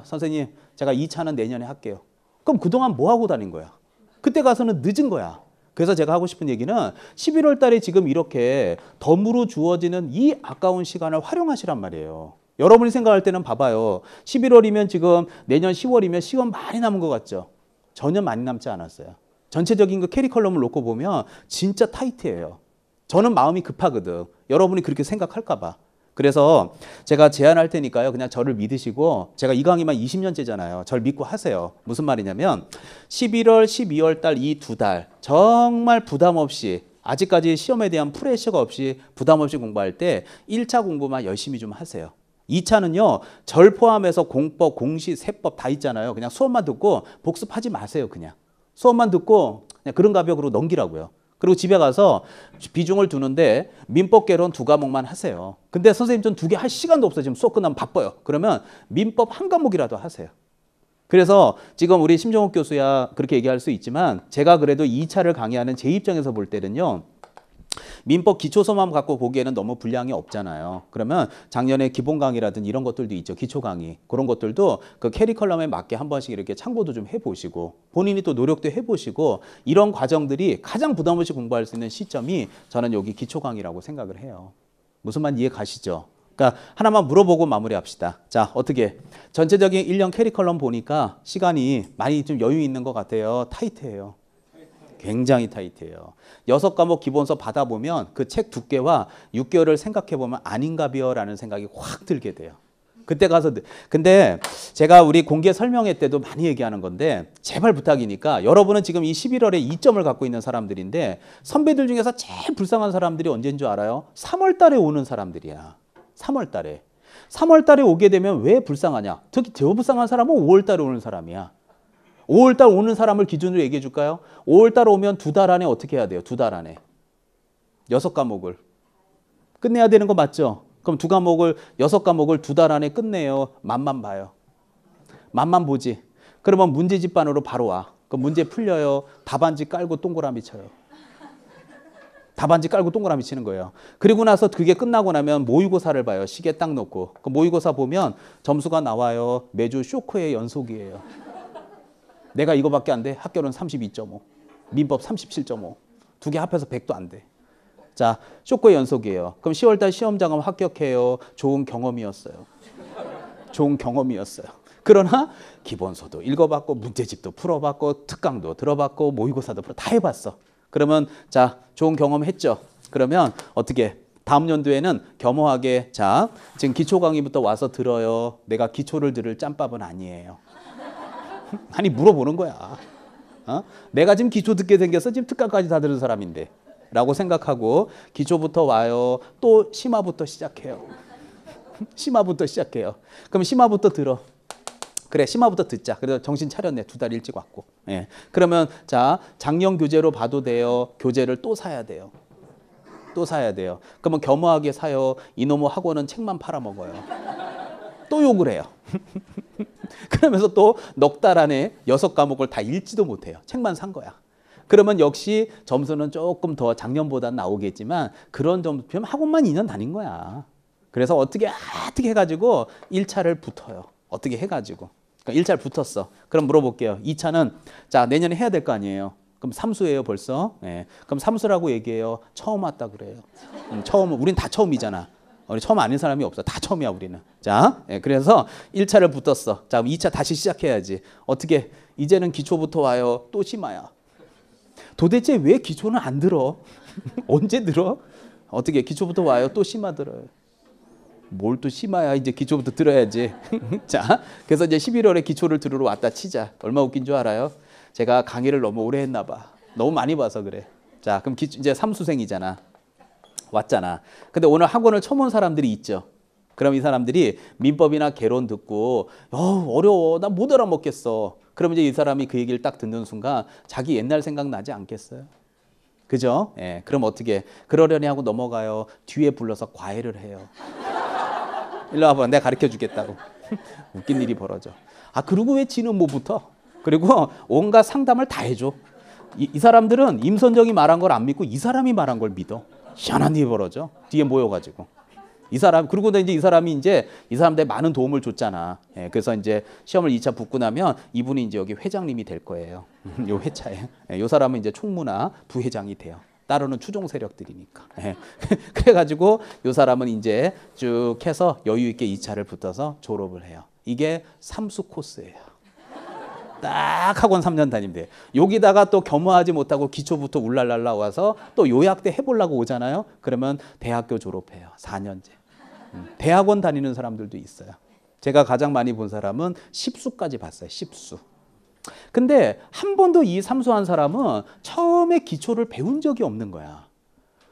선생님 제가 2차는 내년에 할게요. 그럼 그동안 뭐 하고 다닌 거야? 그때 가서는 늦은 거야. 그래서 제가 하고 싶은 얘기는 11월 달에 지금 이렇게 덤으로 주어지는 이 아까운 시간을 활용하시란 말이에요. 여러분이 생각할 때는 봐봐요. 11월이면 지금 내년 10월이면 시간 많이 남은 것 같죠? 전혀 많이 남지 않았어요. 전체적인 그 캐리컬럼을 놓고 보면 진짜 타이트해요. 저는 마음이 급하거든. 여러분이 그렇게 생각할까 봐. 그래서 제가 제안할 테니까요. 그냥 저를 믿으시고 제가 이 강의만 20년째잖아요. 저를 믿고 하세요. 무슨 말이냐면 11월, 12월 달 이 두 달 정말 부담 없이 아직까지 시험에 대한 프레셔가 없이 부담 없이 공부할 때 1차 공부만 열심히 좀 하세요. 2차는요. 절 포함해서 공법, 공시, 세법 다 있잖아요. 그냥 수업만 듣고 복습하지 마세요. 그냥. 수업만 듣고 그냥 그런 가벽으로 넘기라고요. 그리고 집에 가서 비중을 두는데 민법 개론 2과목만 하세요. 근데 선생님 전 2개 할 시간도 없어요. 지금 수업 끝나면 바빠요. 그러면 민법 한 과목이라도 하세요. 그래서 지금 우리 심정욱 교수야 그렇게 얘기할 수 있지만 제가 그래도 2차를 강의하는 제 입장에서 볼 때는요. 민법 기초서만 갖고 보기에는 너무 분량이 없잖아요. 그러면 작년에 기본 강의라든 이런 것들도 있죠. 기초 강의. 그런 것들도 그 캐리컬럼에 맞게 한 번씩 이렇게 참고도 좀 해보시고 본인이 또 노력도 해보시고 이런 과정들이 가장 부담 없이 공부할 수 있는 시점이 저는 여기 기초 강의라고 생각을 해요. 무슨 말 이해 가시죠? 그러니까 하나만 물어보고 마무리합시다. 자, 어떻게 전체적인 1년 캐리컬럼 보니까 시간이 많이 좀 여유 있는 것 같아요. 타이트해요. 굉장히 타이트해요. 6과목 기본서 받아보면 그 책 두께와 6개월을 생각해보면 아닌가벼 라는 생각이 확 들게 돼요. 그때 가서 근데 제가 우리 공개 설명회 때도 많이 얘기하는 건데 제발 부탁이니까 여러분은 지금 이 11월에 2점을 갖고 있는 사람들인데 선배들 중에서 제일 불쌍한 사람들이 언제인 줄 알아요? 3월 달에 오는 사람들이야. 3월 달에. 3월 달에 오게 되면 왜 불쌍하냐? 특히 더 불쌍한 사람은 5월 달에 오는 사람이야. 5월 달 오는 사람을 기준으로 얘기해 줄까요? 5월 달 오면 2달 안에 어떻게 해야 돼요? 2달 안에. 6과목을. 끝내야 되는 거 맞죠? 그럼 6과목을 2달 안에 끝내요. 맛만 봐요. 맛만 보지. 그러면 문제집반으로 바로 와. 그럼 문제 풀려요. 답안지 깔고 동그라미 쳐요. 답안지 깔고 동그라미 치는 거예요. 그리고 나서 그게 끝나고 나면 모의고사를 봐요. 시계 딱 놓고. 그 모의고사 보면 점수가 나와요. 매주 쇼크의 연속이에요. 내가 이거밖에 안 돼? 학교는 32.5. 민법 37.5. 두 개 합해서 100도 안 돼. 자, 쇼크의 연속이에요. 그럼 10월달 시험장은 합격해요. 좋은 경험이었어요. 좋은 경험이었어요. 그러나 기본서도 읽어봤고 문제집도 풀어봤고 특강도 들어봤고 모의고사도 다 해봤어. 그러면 자, 좋은 경험 했죠. 그러면 어떻게 다음 연도에는 겸허하게 자, 지금 기초 강의부터 와서 들어요. 내가 기초를 들을 짬밥은 아니에요. 아니 물어보는 거야. 내가 지금 기초 듣게 생겨서 지금 특강까지 다 들은 사람인데 라고 생각하고 기초부터 와요. 또 심화부터 시작해요. 심화부터 시작해요. 그럼 심화부터 들어. 그래 심화부터 듣자. 그래서 정신 차렸네. 2달 일찍 왔고. 예. 그러면 자 작년 교재로 봐도 돼요. 교재를 또 사야 돼요. 또 사야 돼요. 그러면 겸허하게 사요. 이놈의 학원은 책만 팔아먹어요. 또 욕을 해요. 그러면서 또 넉 달 안에 6과목을 다 읽지도 못해요. 책만 산 거야. 그러면 역시 점수는 조금 더 작년보다는 나오겠지만 그런 점수면 학원만 2년 다닌 거야. 그래서 어떻게 해가지고 1차를 붙어요. 어떻게 해가지고. 그러니까 1차를 붙었어. 그럼 물어볼게요. 2차는 자 내년에 해야 될 거 아니에요. 그럼 삼수예요 벌써. 네. 그럼 삼수라고 얘기해요. 처음 왔다 그래요. 처음 우린 다 처음이잖아. 우리 처음 아는 사람이 없어. 다 처음이야 우리는. 자, 예, 그래서 1차를 붙었어. 자, 2차 다시 시작해야지. 어떻게? 이제는 기초부터 와요. 또 심화야. 도대체 왜 기초는 안 들어? 언제 들어? 어떻게? 기초부터 와요. 또 심화 들어요. 뭘 또 심화야. 이제 기초부터 들어야지. 자, 그래서 이제 11월에 기초를 들으러 왔다 치자. 얼마 웃긴 줄 알아요? 제가 강의를 너무 오래 했나 봐. 너무 많이 봐서 그래. 자, 그럼 이제 삼수생이잖아. 왔잖아. 근데 오늘 학원을 처음 온 사람들이 있죠. 그럼 이 사람들이 민법이나 개론 듣고 어려워. 나 못 알아먹겠어. 그럼 이제 이 사람이 그 얘기를 딱 듣는 순간 자기 옛날 생각 나지 않겠어요? 그죠? 예. 그럼 어떻게 그러려니 하고 넘어가요. 뒤에 불러서 과외를 해요. 일로 와봐. 내가 가르쳐 주겠다고. 웃긴 일이 벌어져. 아 그리고 왜 지는 못 붙어? 그리고 온갖 상담을 다 해줘. 이 사람들은 임선정이 말한 걸 안 믿고 이 사람이 말한 걸 믿어. 희한한 일이 벌어져. 뒤에 모여가지고. 이 사람, 그리고 이제 이 사람이 이제 이 사람들에 많은 도움을 줬잖아. 예, 그래서 이제 시험을 2차 붙고 나면 이분이 이제 여기 회장님이 될 거예요. 요 회차에. 예, 요 사람은 이제 총무나 부회장이 돼요. 따로는 추종 세력들이니까. 예. 그래가지고 요 사람은 이제 쭉 해서 여유 있게 2차를 붙어서 졸업을 해요. 이게 삼수 코스예요. 딱 학원 3년 다니면 돼. 여기다가 또 겸허하지 못하고 기초부터 울랄랄라 와서 또 요약 때 해보려고 오잖아요. 그러면 대학교 졸업해요. 4년제. 대학원 다니는 사람들도 있어요. 제가 가장 많이 본 사람은 10수까지 봤어요. 10수. 근데 한 번도 이 삼수한 사람은 처음에 기초를 배운 적이 없는 거야.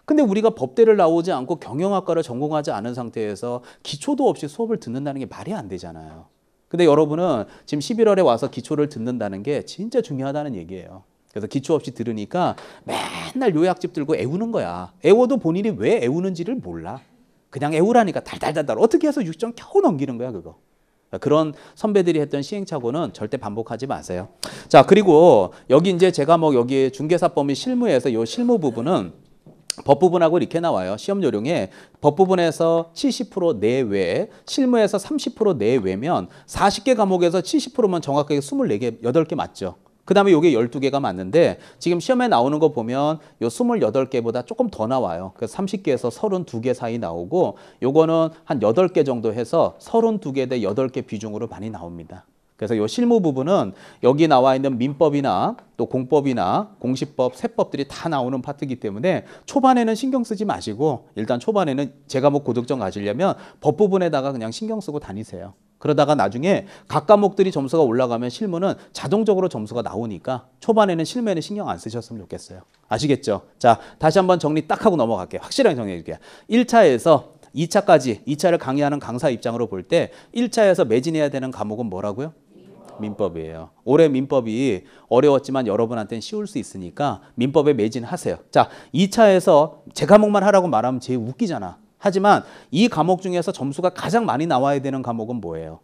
근데 우리가 법대를 나오지 않고 경영학과를 전공하지 않은 상태에서 기초도 없이 수업을 듣는다는 게 말이 안 되잖아요. 근데 여러분은 지금 11월에 와서 기초를 듣는다는 게 진짜 중요하다는 얘기예요. 그래서 기초 없이 들으니까 맨날 요약집 들고 애우는 거야. 애워도 본인이 왜 애우는지를 몰라. 그냥 애우라니까 달달달달 어떻게 해서 6점 겨우 넘기는 거야 그거. 그런 선배들이 했던 시행착오는 절대 반복하지 마세요. 자, 그리고 여기 이제 제가 뭐 여기 중개사법 및 실무에서 이 실무 부분은 법 부분하고 이렇게 나와요. 시험 요령에 법 부분에서 70% 내외, 실무에서 30% 내외면 40개 과목에서 70%면 정확하게 24개, 8개 맞죠. 그 다음에 요게 12개가 맞는데 지금 시험에 나오는 거 보면 요 28개보다 조금 더 나와요. 그래서 30개에서 32개 사이 나오고 요거는 한 8개 정도 해서 32개 대 8개 비중으로 많이 나옵니다. 그래서 요 실무 부분은 여기 나와 있는 민법이나 또 공법이나 공시법, 세법들이 다 나오는 파트이기 때문에 초반에는 신경 쓰지 마시고 일단 초반에는 제가 뭐 고득점 가시려면 법 부분에다가 그냥 신경 쓰고 다니세요. 그러다가 나중에 각 과목들이 점수가 올라가면 실무는 자동적으로 점수가 나오니까 초반에는 실무에는 신경 안 쓰셨으면 좋겠어요. 아시겠죠? 자, 다시 한번 정리 딱 하고 넘어갈게요. 확실하게 정리해 줄게요. 1차에서 2차까지, 2차를 강의하는 강사 입장으로 볼 때 1차에서 매진해야 되는 과목은 뭐라고요? 민법이에요. 올해 민법이 어려웠지만 여러분한테는 쉬울 수 있으니까 민법에 매진하세요. 자, 2차에서 제 과목만 하라고 말하면 제일 웃기잖아. 하지만 이 과목 중에서 점수가 가장 많이 나와야 되는 과목은 뭐예요?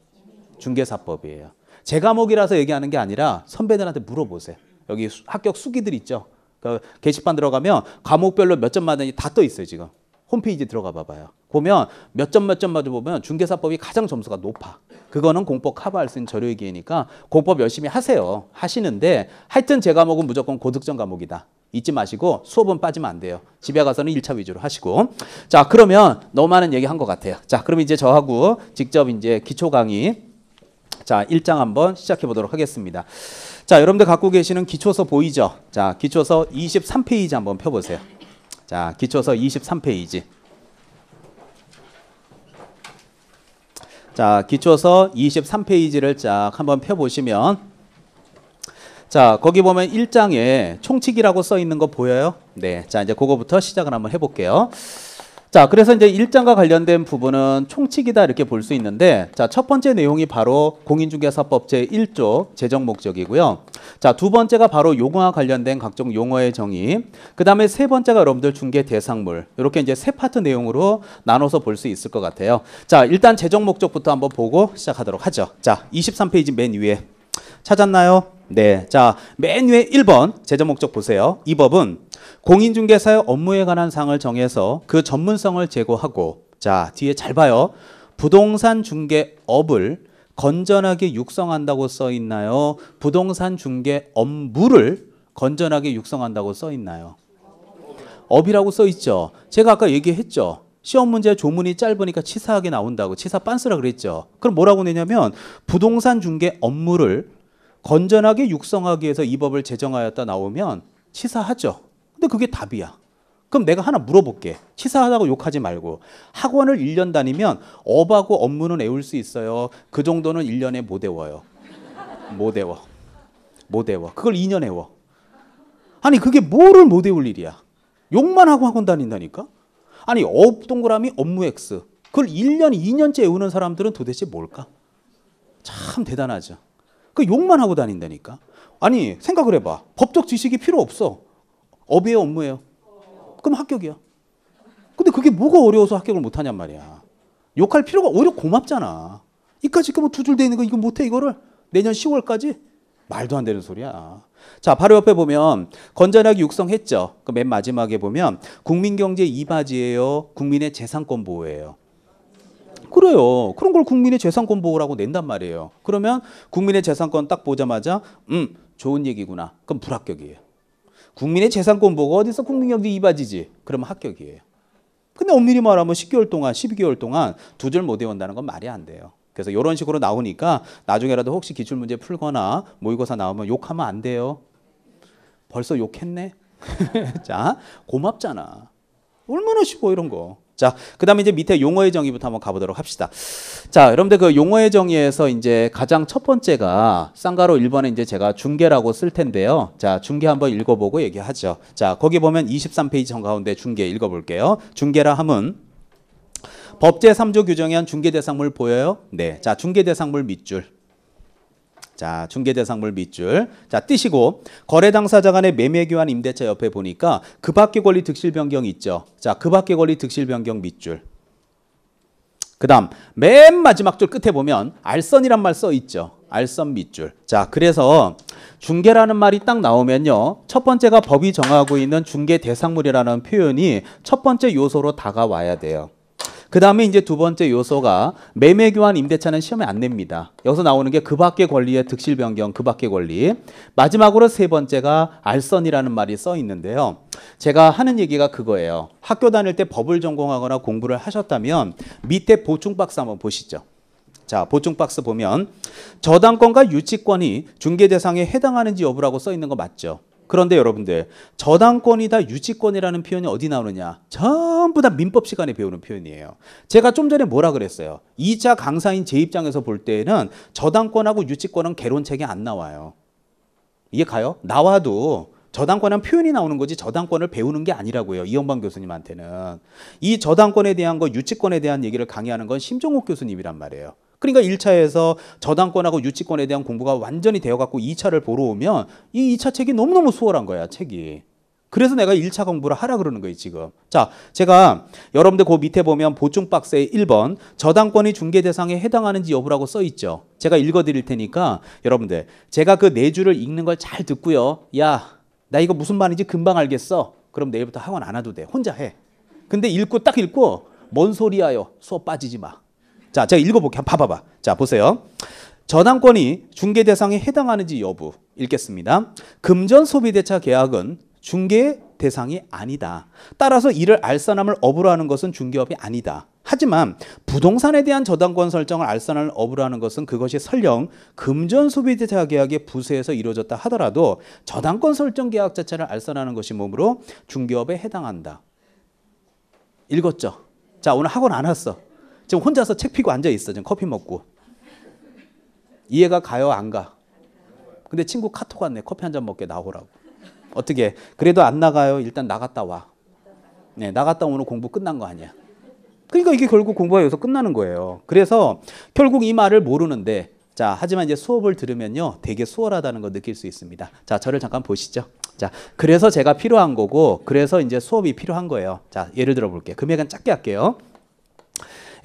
중개사법이에요. 제 과목이라서 얘기하는 게 아니라 선배들한테 물어보세요. 여기 합격 수기들 있죠? 그 게시판 들어가면 과목별로 몇 점 맞는지 다 떠 있어요, 지금. 홈페이지 들어가 봐봐요. 보면 몇 점 마저 보면 중개사법이 가장 점수가 높아. 그거는 공법 커버할 수 있는 저렴의 기회니까 공법 열심히 하세요. 하시는데 하여튼 제 과목은 무조건 고득점 과목이다. 잊지 마시고 수업은 빠지면 안 돼요. 집에 가서는 1차 위주로 하시고. 자, 그러면 너무 많은 얘기 한 것 같아요. 자, 그럼 이제 저하고 직접 이제 기초 강의 자, 1장 한번 시작해 보도록 하겠습니다. 자, 여러분들 갖고 계시는 기초서 보이죠? 자, 기초서 23페이지 한번 펴보세요. 자, 기초서 23페이지. 자, 기초서 23페이지를 쫙 한번 펴보시면 자, 거기 보면 1장에 총칙이라고 써 있는 거 보여요? 네. 자, 이제 그거부터 시작을 한번 해볼게요. 자, 그래서 이제 1장과 관련된 부분은 총칙이다 이렇게 볼 수 있는데 자, 첫 번째 내용이 바로 공인중개사법 제1조 제정 목적이고요. 자, 두 번째가 바로 용어와 관련된 각종 용어의 정의. 그 다음에 세 번째가 여러분들 중개 대상물. 이렇게 이제 세 파트 내용으로 나눠서 볼 수 있을 것 같아요. 자, 일단 제정 목적부터 한번 보고 시작하도록 하죠. 자, 23페이지 맨 위에 찾았나요? 네. 자, 맨 위에 1번 제정 목적 보세요. 이 법은 공인중개사의 업무에 관한 사항을 정해서 그 전문성을 제고하고 자, 뒤에 잘 봐요. 부동산 중개업을 건전하게 육성한다고 써 있나요? 부동산 중개 업무를 건전하게 육성한다고 써 있나요? 업이라고 써 있죠. 제가 아까 얘기했죠. 시험 문제 조문이 짧으니까 치사하게 나온다고. 치사 빤스라 그랬죠. 그럼 뭐라고 내냐면 부동산 중개 업무를 건전하게 육성하기 위해서 이 법을 제정하였다 나오면 치사하죠. 근데 그게 답이야. 그럼 내가 하나 물어볼게. 치사하다고 욕하지 말고 학원을 1년 다니면 업하고 업무는 외울 수 있어요. 그 정도는 1년에 못 외워요. 못 외워. 못 외워. 그걸 2년 외워. 아니 그게 뭐를 못 외울 일이야. 욕만 하고 학원 다닌다니까. 아니 업 동그라미 업무 X. 그걸 1년, 2년째 외우는 사람들은 도대체 뭘까? 참 대단하죠. 그 욕만 하고 다닌다니까. 아니 생각을 해봐. 법적 지식이 필요 없어. 업이에요, 업무예요. 그럼 합격이야. 근데 그게 뭐가 어려워서 합격을 못하냔 말이야. 욕할 필요가 오히려 고맙잖아. 이까짓 거 뭐 두 줄 돼 있는 거 이거 못해 이거를 내년 10월까지? 말도 안 되는 소리야. 자, 바로 옆에 보면 건전하게 육성했죠. 그 맨 마지막에 보면 국민경제 이바지예요. 국민의 재산권 보호예요. 그래요. 그런 걸 국민의 재산권 보호라고 낸단 말이에요. 그러면 국민의 재산권 딱 보자마자 좋은 얘기구나. 그럼 불합격이에요. 국민의 재산권 보호가 어디서 국민경제 이바지지? 그러면 합격이에요. 근데 엄밀히 말하면 10개월 동안, 12개월 동안 두 줄 못 외운다는 건 말이 안 돼요. 그래서 이런 식으로 나오니까 나중에라도 혹시 기출문제 풀거나 모의고사 나오면 욕하면 안 돼요. 벌써 욕했네? 자, 고맙잖아. 얼마나 쉬워 이런 거. 자, 그 다음에 이제 밑에 용어의 정의부터 한번 가보도록 합시다. 자, 여러분들 그 용어의 정의에서 이제 가장 첫 번째가 쌍가로 1번에 이제 제가 중개라고 쓸 텐데요. 자, 중개 한번 읽어보고 얘기하죠. 자, 거기 보면 23페이지 정가운데 중개 읽어볼게요. 중개라 함은 법 제3조 규정에 한 중개대상물 보여요? 네. 자, 중개대상물 밑줄. 자, 중개대상물 밑줄. 자, 띄시고 거래 당사자 간의 매매 교환 임대차 옆에 보니까 그 밖의 권리 득실 변경 있죠. 자, 그 밖의 권리 득실 변경 밑줄. 그다음 맨 마지막 줄 끝에 보면 알선이란 말 써 있죠. 알선 밑줄. 자, 그래서 중개라는 말이 딱 나오면요. 첫 번째가 법이 정하고 있는 중개 대상물이라는 표현이 첫 번째 요소로 다가와야 돼요. 그 다음에 이제 두 번째 요소가 매매교환 임대차는 시험에 안 냅니다. 여기서 나오는 게 그 밖의 권리의 득실 변경, 그 밖의 권리. 마지막으로 세 번째가 알선이라는 말이 써 있는데요. 제가 하는 얘기가 그거예요. 학교 다닐 때 법을 전공하거나 공부를 하셨다면 밑에 보충 박스 한번 보시죠. 자, 보충 박스 보면 저당권과 유치권이 중개 대상에 해당하는지 여부라고 써 있는 거 맞죠? 그런데 여러분들 저당권이다 유치권이라는 표현이 어디 나오느냐? 전부 다 민법 시간에 배우는 표현이에요. 제가 좀 전에 뭐라 그랬어요? 2차 강사인 제 입장에서 볼 때는 저당권하고 유치권은 개론책에 안 나와요. 이해 가요? 나와도 저당권은 표현이 나오는 거지 저당권을 배우는 게 아니라고요. 이영방 교수님한테는. 이 저당권에 대한 거 유치권에 대한 얘기를 강의하는 건 심종옥 교수님이란 말이에요. 그러니까 1차에서 저당권하고 유치권에 대한 공부가 완전히 되어갖고 2차를 보러 오면 이 2차 책이 너무너무 수월한 거야, 책이. 그래서 내가 1차 공부를 하라 그러는 거예요, 지금. 자, 제가 여러분들 그 밑에 보면 보충 박스에 1번 저당권이 중개 대상에 해당하는지 여부라고 써 있죠. 제가 읽어 드릴 테니까 여러분들 제가 그 네 줄을 읽는 걸 잘 듣고요. 야, 나 이거 무슨 말인지 금방 알겠어. 그럼 내일부터 학원 안 와도 돼. 혼자 해. 근데 딱 읽고 뭔 소리야요. 수업 빠지지 마. 자, 제가 읽어볼게요. 한번 봐봐봐. 자, 보세요. 저당권이 중개 대상에 해당하는지 여부 읽겠습니다. 금전 소비대차 계약은 중개 대상이 아니다. 따라서 이를 알선함을 업으로 하는 것은 중개업이 아니다. 하지만 부동산에 대한 저당권 설정을 알선함을 업으로 하는 것은 그것이 설령 금전 소비대차 계약의 부수에서 이루어졌다 하더라도 저당권 설정 계약 자체를 알선하는 것이 뭐므로 중개업에 해당한다. 읽었죠? 자, 오늘 학원 안 왔어. 지금 혼자서 책 피고 앉아 있어. 지금 커피 먹고. 이해가 가요? 안 가? 근데 친구 카톡 왔네. 커피 한 잔 먹게 나오라고. 어떻게? 그래도 안 나가요? 일단 나갔다 와. 네, 나갔다 오늘 공부 끝난 거 아니야. 그러니까 이게 결국 공부가 여기서 끝나는 거예요. 그래서 결국 이 말을 모르는데 자, 하지만 이제 수업을 들으면요. 되게 수월하다는 거 느낄 수 있습니다. 자, 저를 잠깐 보시죠. 자, 그래서 제가 필요한 거고 그래서 이제 수업이 필요한 거예요. 자, 예를 들어 볼게요. 금액은 작게 할게요.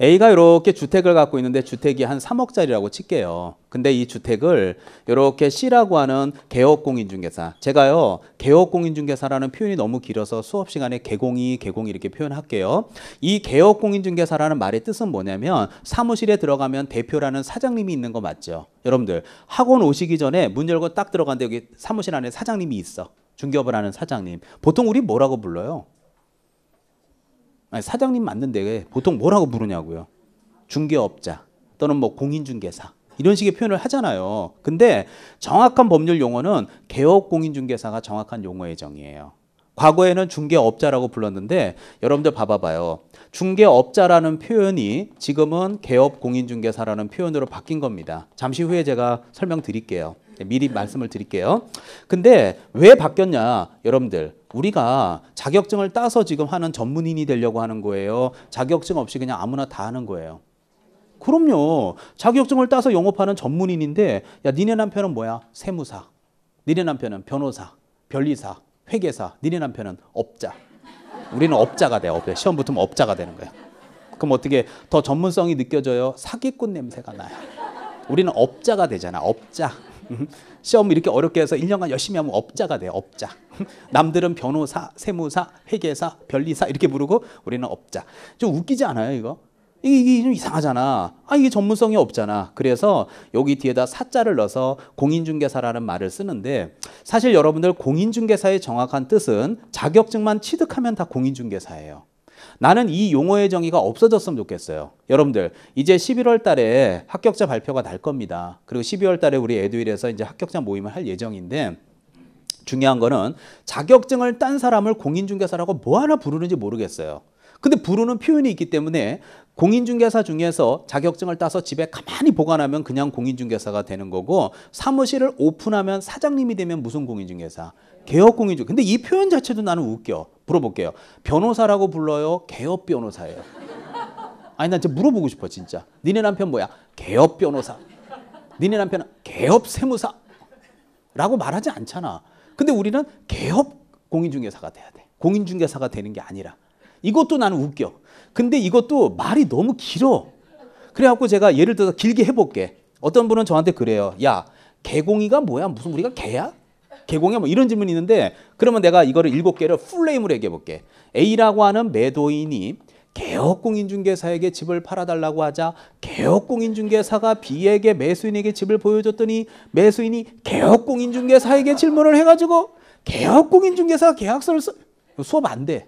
A가 이렇게 주택을 갖고 있는데 주택이 한 3억짜리라고 칠게요. 근데 이 주택을 이렇게 C라고 하는 개업공인중개사. 제가요, 개업공인중개사라는 표현이 너무 길어서 수업 시간에 개공이 이렇게 표현할게요. 이 개업공인중개사라는 말의 뜻은 뭐냐면 사무실에 들어가면 대표라는 사장님이 있는 거 맞죠? 여러분들 학원 오시기 전에 문 열고 딱 들어갔는데 여기 사무실 안에 사장님이 있어. 중개업을 하는 사장님. 보통 우리 뭐라고 불러요? 아니, 사장님 맞는데 보통 뭐라고 부르냐고요. 중개업자 또는 뭐 공인중개사 이런 식의 표현을 하잖아요. 근데 정확한 법률 용어는 개업공인중개사가 정확한 용어의 정의예요. 과거에는 중개업자라고 불렀는데 여러분들 봐봐요. 중개업자라는 표현이 지금은 개업공인중개사라는 표현으로 바뀐 겁니다. 잠시 후에 제가 설명드릴게요. 미리 말씀을 드릴게요. 근데 왜 바뀌었냐? 여러분들 우리가 자격증을 따서 지금 하는 전문인이 되려고 하는 거예요? 자격증 없이 그냥 아무나 다 하는 거예요? 그럼요. 자격증을 따서 영업하는 전문인인데 야, 니네 남편은 뭐야? 세무사. 니네 남편은 변호사, 변리사, 회계사. 니네 남편은 업자. 우리는 업자가 돼. 업자. 시험 붙으면 업자가 되는 거야. 그럼 어떻게 더 전문성이 느껴져요? 사기꾼 냄새가 나요. 우리는 업자가 되잖아. 업자. 시험 이렇게 어렵게 해서 1년간 열심히 하면 업자가 돼요. 업자. 남들은 변호사, 세무사, 회계사, 변리사 이렇게 부르고 우리는 업자. 좀 웃기지 않아요, 이거? 이게 좀 이상하잖아. 아, 이게 전문성이 없잖아. 그래서 여기 뒤에다 사자를 넣어서 공인중개사라는 말을 쓰는데 사실 여러분들 공인중개사의 정확한 뜻은 자격증만 취득하면 다 공인중개사예요. 나는 이 용어의 정의가 없어졌으면 좋겠어요. 여러분들 이제 11월 달에 합격자 발표가 날 겁니다. 그리고 12월 달에 우리 에듀윌에서 이제 합격자 모임을 할 예정인데 중요한 거는 자격증을 딴 사람을 공인중개사라고 뭐 하나 부르는지 모르겠어요. 근데 부르는 표현이 있기 때문에 공인중개사 중에서 자격증을 따서 집에 가만히 보관하면 그냥 공인중개사가 되는 거고 사무실을 오픈하면 사장님이 되면 무슨 공인중개사? 개업공인중개사. 근데 이 표현 자체도 나는 웃겨. 물어볼게요. 변호사라고 불러요? 개업변호사예요? 아니 난 진짜 물어보고 싶어 진짜. 니네 남편 뭐야? 개업변호사. 니네 남편은 개업세무사. 라고 말하지 않잖아. 근데 우리는 개업공인중개사가 돼야 돼. 공인중개사가 되는 게 아니라. 이것도 나는 웃겨. 근데 이것도 말이 너무 길어. 그래갖고 제가 예를 들어서 길게 해볼게. 어떤 분은 저한테 그래요. 야, 개공이가 뭐야? 무슨 우리가 개야? 개공이야? 뭐 이런 질문이 있는데 그러면 내가 이거를 7개를 풀네임으로 얘기해볼게. A라고 하는 매도인이 개업공인중개사에게 집을 팔아달라고 하자 개업공인중개사가 B에게 매수인에게 집을 보여줬더니 매수인이 개업공인중개사에게 질문을 해가지고 개업공인중개사가 계약서를 수업 안 돼.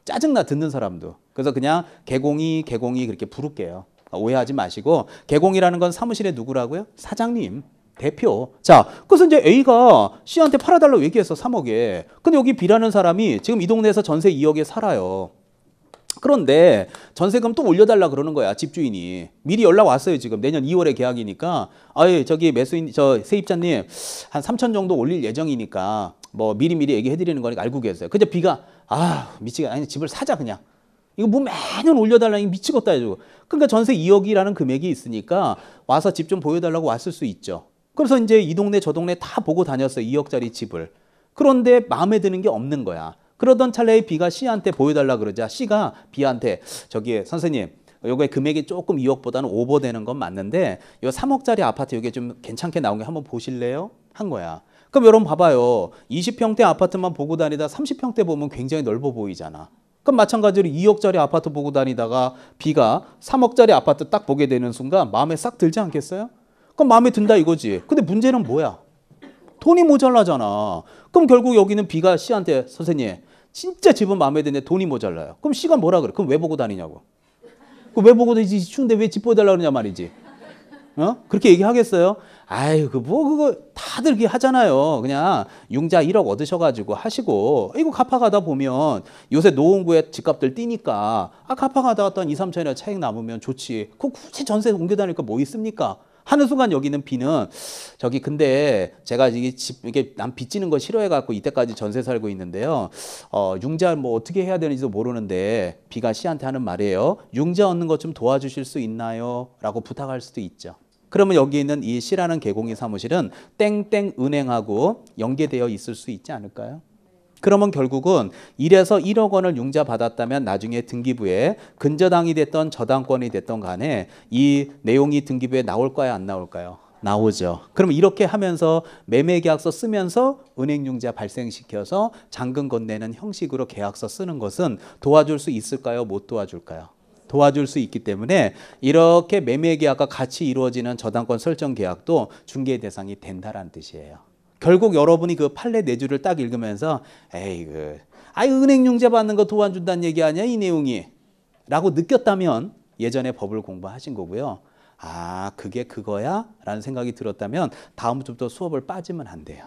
짜증나 듣는 사람도. 그래서 그냥 개공이 그렇게 부를게요. 오해하지 마시고 개공이라는 건 사무실에 누구라고요? 사장님, 대표. 자, 그래서 이제 A가 C한테 팔아달라고 얘기했어. 3억에. 근데 여기 B라는 사람이 지금 이 동네에서 전세 2억에 살아요. 그런데 전세금 또 올려달라 그러는 거야. 집주인이. 미리 연락 왔어요. 지금 내년 2월에 계약이니까. 아예 저기 매수인 저 세입자님 한 3천 정도 올릴 예정이니까 뭐 미리미리 얘기해드리는 거니까 알고 계세요. 근데 B가 미치겠다. 아니 집을 사자 그냥. 이거 뭐 매년 올려달라니 미치겠다 해주고. 그러니까 전세 2억이라는 금액이 있으니까 와서 집 좀 보여달라고 왔을 수 있죠. 그래서 이제 이 동네 저 동네 다 보고 다녔어요. 2억짜리 집을. 그런데 마음에 드는 게 없는 거야. 그러던 찰나에 B가 C한테 보여달라 그러자 C가 B한테 저기 선생님 요게 금액이 조금 2억보다는 오버되는 건 맞는데 요 3억짜리 아파트 요게 좀 괜찮게 나온 게 한번 보실래요? 한 거야. 그럼 여러분 봐봐요. 20평대 아파트만 보고 다니다 30평대 보면 굉장히 넓어 보이잖아. 그럼 마찬가지로 2억짜리 아파트 보고 다니다가 B가 3억짜리 아파트 딱 보게 되는 순간 마음에 싹 들지 않겠어요? 그럼 마음에 든다 이거지. 근데 문제는 뭐야? 돈이 모자라잖아. 그럼 결국 여기는 B가 C한테 선생님 진짜 집은 마음에 드는데 돈이 모자라요. 그럼 C가 뭐라 그래? 그럼 왜 보고 다니냐고. 왜 보고 다니지? 추운데 왜 집 보여달라고 그러냐 말이지. 그렇게 얘기하겠어요? 아유, 그거 다들 그렇게 하잖아요. 그냥 융자 1억 얻으셔가지고 하시고, 이거 갚아가다 보면 요새 노원구에 집값들 뛰니까, 갚아가다가 한 2, 3천이나 차익 남으면 좋지. 그거 굳이 전세 옮겨 다니까 뭐 있습니까? 하는 순간 여기는 B는 저기 근데 제가 이게 남 빚지는 거 싫어해갖고 이때까지 전세 살고 있는데요. 융자 뭐 어떻게 해야 되는지도 모르는데 B가 C한테 하는 말이에요. 융자 얻는 것 좀 도와주실 수 있나요? 라고 부탁할 수도 있죠. 그러면 여기 있는 이 C라는 개공이 사무실은 땡땡 은행하고 연계되어 있을 수 있지 않을까요? 그러면 결국은 1에서 1억 원을 융자 받았다면 나중에 등기부에 근저당이 됐던 저당권이 됐던 간에 이 내용이 등기부에 나올까요? 안 나올까요? 나오죠. 그럼 이렇게 하면서 매매계약서 쓰면서 은행융자 발생시켜서 잔금 건네는 형식으로 계약서 쓰는 것은 도와줄 수 있을까요? 못 도와줄까요? 도와줄 수 있기 때문에 이렇게 매매계약과 같이 이루어지는 저당권 설정 계약도 중개 대상이 된다라는 뜻이에요. 결국 여러분이 그 판례 내주를 딱 읽으면서 은행융자 받는 거 도와준다는 얘기 아니야 이 내용이 라고 느꼈다면 예전에 법을 공부하신 거고요. 그게 그거야? 라는 생각이 들었다면 다음 주부터 수업을 빠지면 안 돼요.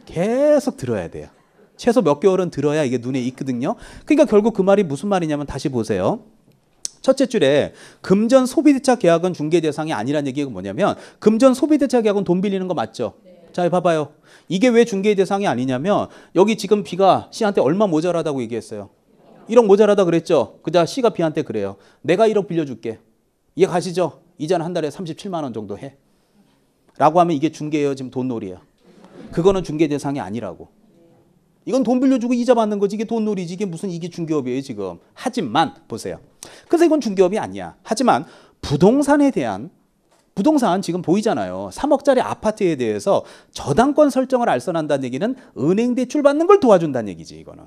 계속 들어야 돼요. 최소 몇 개월은 들어야 이게 눈에 익거든요. 그러니까 결국 그 말이 무슨 말이냐면 다시 보세요. 첫째 줄에 금전 소비대차 계약은 중개 대상이 아니라는 얘기가 뭐냐면 금전 소비대차 계약은 돈 빌리는 거 맞죠? 자, 봐봐요. 이게 왜 중개 대상이 아니냐면 여기 지금 B가 C한테 얼마 모자라다고 얘기했어요. 1억 모자라다 그랬죠. 그자 C가 B한테 그래요. 내가 1억 빌려줄게. 이해 가시죠? 이자는 한 달에 37만 원 정도 해. 라고 하면 이게 중개예요. 지금 돈놀이예요. 그거는 중개 대상이 아니라고. 이건 돈 빌려주고 이자 받는 거지. 이게 돈놀이지. 이게 중개업이에요 지금. 하지만 보세요. 그래서 이건 중개업이 아니야. 하지만 부동산 지금 보이잖아요. 3억짜리 아파트에 대해서 저당권 설정을 알선한다는 얘기는 은행 대출 받는 걸 도와준다는 얘기지. 이거는.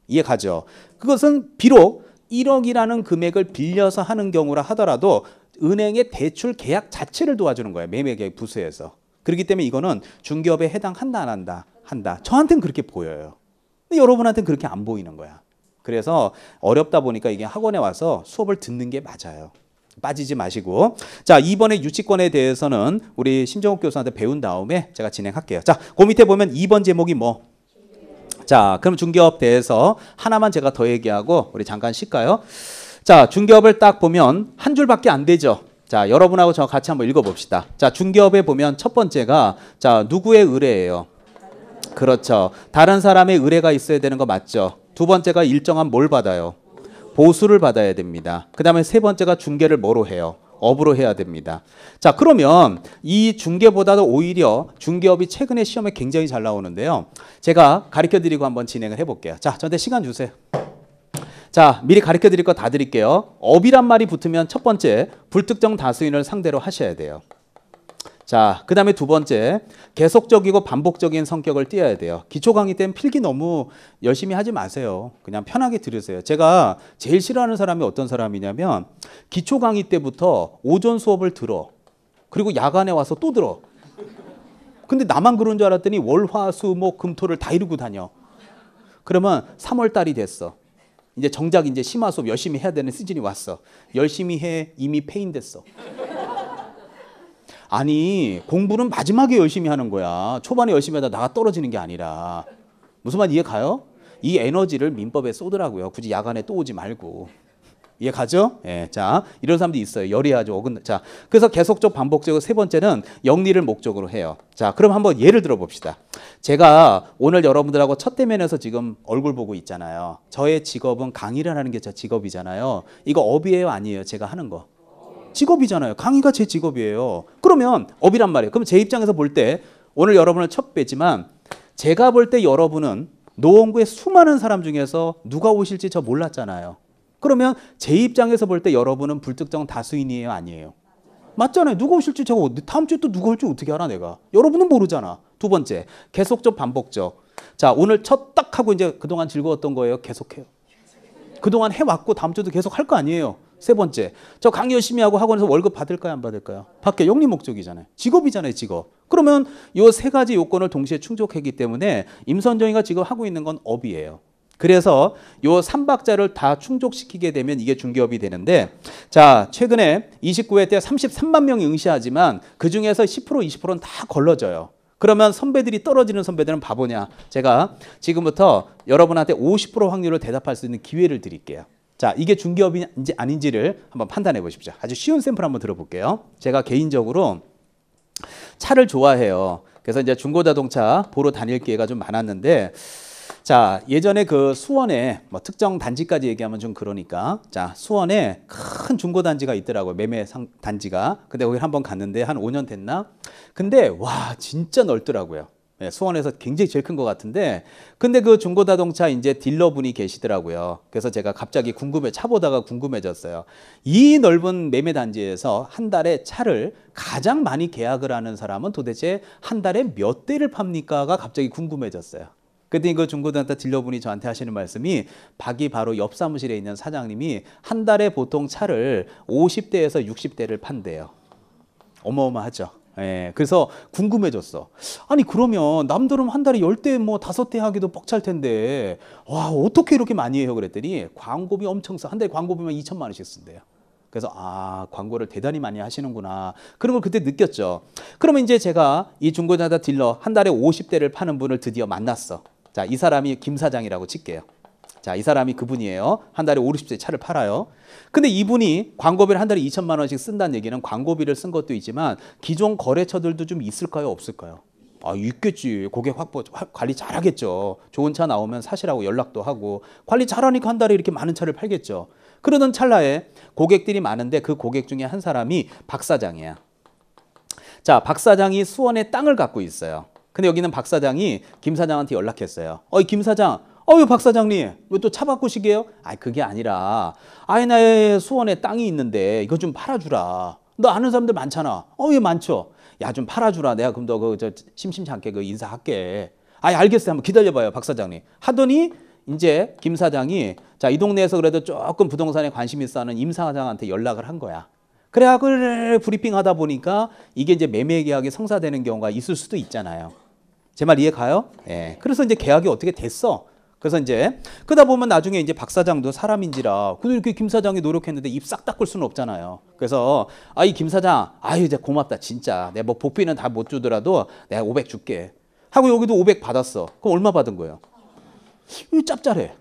이해 가죠? 그것은 비록 1억이라는 금액을 빌려서 하는 경우라 하더라도 은행의 대출 계약 자체를 도와주는 거예요. 매매계약 부수에서. 그렇기 때문에 이거는 중개업에 해당한다 안 한다? 한다. 저한테는 그렇게 보여요. 근데 여러분한테는 그렇게 안 보이는 거야. 그래서 어렵다 보니까 이게 학원에 와서 수업을 듣는 게 맞아요. 빠지지 마시고. 자, 이번에 유치권에 대해서는 우리 심정욱 교수한테 배운 다음에 제가 진행할게요. 자, 그 밑에 보면 2번 제목이 뭐? 자, 그럼 중개업 대해서 하나만 제가 더 얘기하고 우리 잠깐 쉴까요? 자, 중개업을 딱 보면 한 줄밖에 안 되죠. 자, 여러분하고 저 같이 한번 읽어봅시다. 자, 중개업에 보면 첫 번째가 자, 누구의 의뢰예요? 그렇죠. 다른 사람의 의뢰가 있어야 되는 거 맞죠? 두 번째가 일정한 뭘 받아요? 보수를 받아야 됩니다. 그 다음에 세 번째가 중개를 뭐로 해요? 업으로 해야 됩니다. 자, 그러면 이 중개보다도 오히려 중개업이 최근에 시험에 굉장히 잘 나오는데요. 제가 가르쳐드리고 한번 진행을 해볼게요. 자, 저한테 시간 주세요. 자, 미리 가르쳐 드릴 거 다 드릴게요. 업이란 말이 붙으면 첫 번째, 불특정 다수인을 상대로 하셔야 돼요. 자, 그 다음에 두 번째, 계속적이고 반복적인 성격을 띄어야 돼요. 기초 강의 때는 필기 너무 열심히 하지 마세요. 그냥 편하게 들으세요. 제가 제일 싫어하는 사람이 어떤 사람이냐면 기초 강의 때부터 오전 수업을 들어. 그리고 야간에 와서 또 들어. 근데 나만 그런 줄 알았더니 월, 화, 수, 목, 금, 토를 다 이루고 다녀. 그러면 3월 달이 됐어. 이제 정작 이제 심화 수업 열심히 해야 되는 시즌이 왔어. 열심히 해. 이미 페인됐어. 아니, 공부는 마지막에 열심히 하는 거야. 초반에 열심히 하다 나가 떨어지는 게 아니라. 무슨 말 이해 가요? 이 에너지를 민법에 쏘더라고요. 굳이 야간에 또 오지 말고. 이해 가죠? 예, 자, 이런 사람도 있어요. 열의하죠. 자, 그래서 계속적 반복적으로 세 번째는 영리를 목적으로 해요. 자, 그럼 한번 예를 들어 봅시다. 제가 오늘 여러분들하고 첫 대면에서 지금 얼굴 보고 있잖아요. 저의 직업은 강의를 하는 게 제 직업이잖아요. 이거 업이에요, 아니에요? 제가 하는 거. 직업이잖아요. 강의가 제 직업이에요. 그러면 업이란 말이에요. 그럼 제 입장에서 볼 때 오늘 여러분을 첫 뵀지만 제가 볼 때 여러분은 노원구의 수많은 사람 중에서 누가 오실지 저 몰랐잖아요. 그러면 제 입장에서 볼 때 여러분은 불특정 다수인이에요, 아니에요? 맞잖아요. 누가 오실지 제가 다음 주에 또 누가 올지 어떻게 알아 내가. 여러분은 모르잖아. 두 번째, 계속적 반복적. 자, 오늘 첫 딱 하고 이제 그동안 즐거웠던 거예요. 계속해요. 그동안 해왔고 다음 주도 계속 할 거 아니에요. 세 번째, 저 강의 열심히 하고 학원에서 월급 받을까요, 안 받을까요? 받게. 영리 목적이잖아요. 직업이잖아요, 직업. 그러면 요 세 가지 요건을 동시에 충족했기 때문에 임선정이가 지금 하고 있는 건 업이에요. 그래서 요 3박자를 다 충족시키게 되면 이게 중개업이 되는데, 자, 최근에 29회 때 33만 명이 응시하지만 그중에서 10% 20%는 다 걸러져요. 그러면 선배들이 떨어지는 선배들은 바보냐? 제가 지금부터 여러분한테 50% 확률로 대답할 수 있는 기회를 드릴게요. 자, 이게 중개업인지 아닌지를 한번 판단해 보십시오. 아주 쉬운 샘플 한번 들어볼게요. 제가 개인적으로 차를 좋아해요. 그래서 이제 중고자동차 보러 다닐 기회가 좀 많았는데, 자, 예전에 그 수원에 뭐 특정 단지까지 얘기하면 좀 그러니까, 자, 수원에 큰 중고단지가 있더라고요. 매매 단지가. 근데 거기 한번 갔는데 한 5년 됐나? 근데 와, 진짜 넓더라고요. 네, 수원에서 굉장히 제일 큰 것 같은데, 근데 그 중고자동차 이제 딜러분이 계시더라고요. 그래서 제가 갑자기 차 보다가 궁금해졌어요. 이 넓은 매매 단지에서 한 달에 차를 가장 많이 계약을 하는 사람은 도대체 한 달에 몇 대를 팝니까가 갑자기 궁금해졌어요. 그랬더니 그 중고단타 딜러분이 저한테 하시는 말씀이, 박이 바로 옆 사무실에 있는 사장님이 한 달에 보통 차를 50대에서 60대를 판대요. 어마어마하죠. 예, 그래서 궁금해졌어. 아니, 그러면 남들은 한 달에 10대 뭐 5대 하기도 벅찰 텐데, 와, 어떻게 이렇게 많이 해요? 그랬더니 광고비 엄청 한 달에 광고비만 2천만 원씩 쓴대요. 그래서 아, 광고를 대단히 많이 하시는구나. 그런 걸 그때 느꼈죠. 그러면 이제 제가 이 중고자동차 딜러 한 달에 50대를 파는 분을 드디어 만났어. 자, 이 사람이 김 사장이라고 칠게요. 자, 이 사람이 그분이에요. 한 달에 50대 차를 팔아요. 근데 이분이 광고비를 한 달에 2천만 원씩 쓴다는 얘기는 광고비를 쓴 것도 있지만 기존 거래처들도 좀 있을까요, 없을까요? 아, 있겠지. 고객 확보 관리 잘하겠죠. 좋은 차 나오면 사시라고 연락도 하고 관리 잘하니까 한 달에 이렇게 많은 차를 팔겠죠. 그러던 찰나에 고객들이 많은데 그 고객 중에 한 사람이 박 사장이야. 자, 박 사장이 수원에 땅을 갖고 있어요. 근데 여기는 박 사장이 김 사장한테 연락했어요. 김 사장, 박 사장님, 왜 또 차 바꾸시게요? 아, 그게 아니라, 나의 수원에 땅이 있는데 이거 좀 팔아주라. 너 아는 사람들 많잖아. 예, 많죠. 야, 좀 팔아주라. 내가 그럼 너 심심치 않게 인사할게. 알겠어요. 한번 기다려봐요, 박 사장님. 하더니 이제 김 사장이, 자, 이 동네에서 그래도 조금 부동산에 관심 있어 하는 임 사장한테 연락을 한 거야. 그래, 브리핑 하다 보니까 이게 이제 매매 계약이 성사되는 경우가 있을 수도 있잖아요. 제 말 이해 가요? 예. 그래서 이제 계약이 어떻게 됐어. 그래서 이제 그러다 보면 나중에 이제 박 사장도 사람인지라, 그래도 이렇게 김 사장이 노력했는데 입 싹 닦을 수는 없잖아요. 그래서 이 김 사장, 이제 고맙다 진짜. 내가 뭐 복비는 다 못 주더라도 내가 500 줄게. 하고 여기도 500 받았어. 그럼 얼마 받은 거예요? 짭짤해.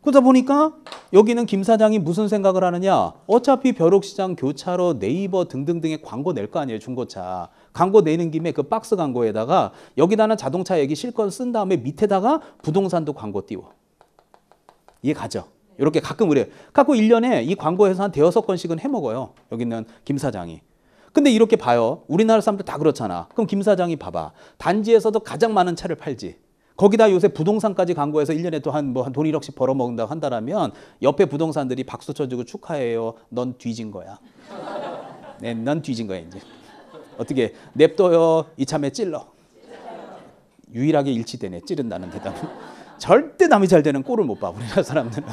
그러다 보니까 여기는 김 사장이 무슨 생각을 하느냐. 어차피 벼룩시장, 교차로, 네이버 등등등의 광고 낼 거 아니에요, 중고차. 광고 내는 김에 그 박스 광고에다가 여기다는 자동차 얘기 실컷 쓴 다음에 밑에다가 부동산도 광고 띄워. 이해 가죠? 이렇게 가끔 그래요. 갖고 1년에 이 광고에서 한 대여섯 건씩은 해먹어요. 여기 있는 김 사장이. 근데 이렇게 봐요. 우리나라 사람들 다 그렇잖아. 그럼 김 사장이 봐봐. 단지에서도 가장 많은 차를 팔지. 거기다 요새 부동산까지 광고해서 1년에 또 한 돈 1억씩 벌어먹는다고 한다면 옆에 부동산들이 박수 쳐주고 축하해요. 넌 뒤진 거야. 네, 넌 뒤진 거야 이제. 어떻게 냅둬요. 이참에 찔러. 유일하게 일치되네. 찌른다는 대답은. 절대 남이 잘 되는 꼴을 못 봐. 우리나라 사람들은.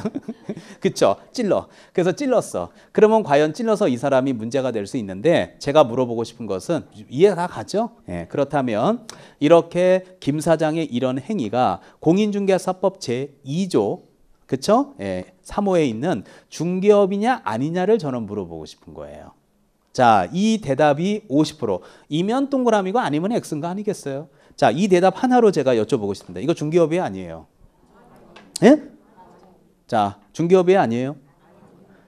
그쵸? 찔러. 그래서 찔렀어. 그러면 과연 찔러서 이 사람이 문제가 될 수 있는데 제가 물어보고 싶은 것은 이해 다 가죠? 예, 그렇다면 이렇게 김 사장의 이런 행위가 공인중개사법 제2조 그쵸? 예, 3호에 있는 중개업이냐 아니냐를 저는 물어보고 싶은 거예요. 자, 이 대답이 50%. 이면 동그라미고 아니면 X인가 아니겠어요? 자, 이 대답 하나로 제가 여쭤보고 싶습니다. 이거 중개업이 아니에요. 예? 자, 중개업이 아니에요.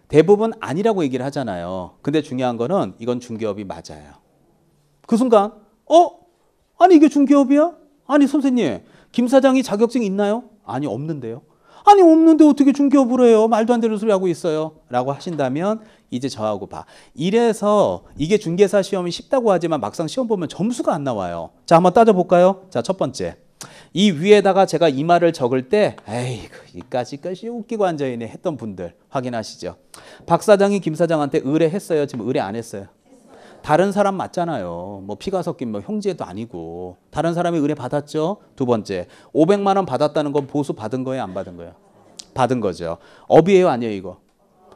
대부분 아니라고 얘기를 하잖아요. 근데 중요한 거는 이건 중개업이 맞아요. 그 순간 아니 이게 중개업이야? 아니 선생님, 김 사장이 자격증 있나요? 아니 없는데요. 아니 없는데 어떻게 중개업을 해요? 말도 안 되는 소리 하고 있어요. 라고 하신다면 이제 저하고 봐. 이래서 이게 중개사 시험이 쉽다고 하지만 막상 시험 보면 점수가 안 나와요. 자, 한번 따져볼까요? 자, 첫 번째. 이 위에다가 제가 이 말을 적을 때 에이 이까짓 것이 웃기고 앉아있네 했던 분들 확인하시죠. 박 사장이 김 사장한테 의뢰했어요? 지금 의뢰 안 했어요? 다른 사람 맞잖아요. 뭐 피가 섞인 뭐 형제도 아니고 다른 사람이 의뢰 받았죠. 두 번째 500만 원 받았다는 건 보수 받은 거예요? 안 받은 거예요? 받은 거죠. 업이에요? 아니에요 이거?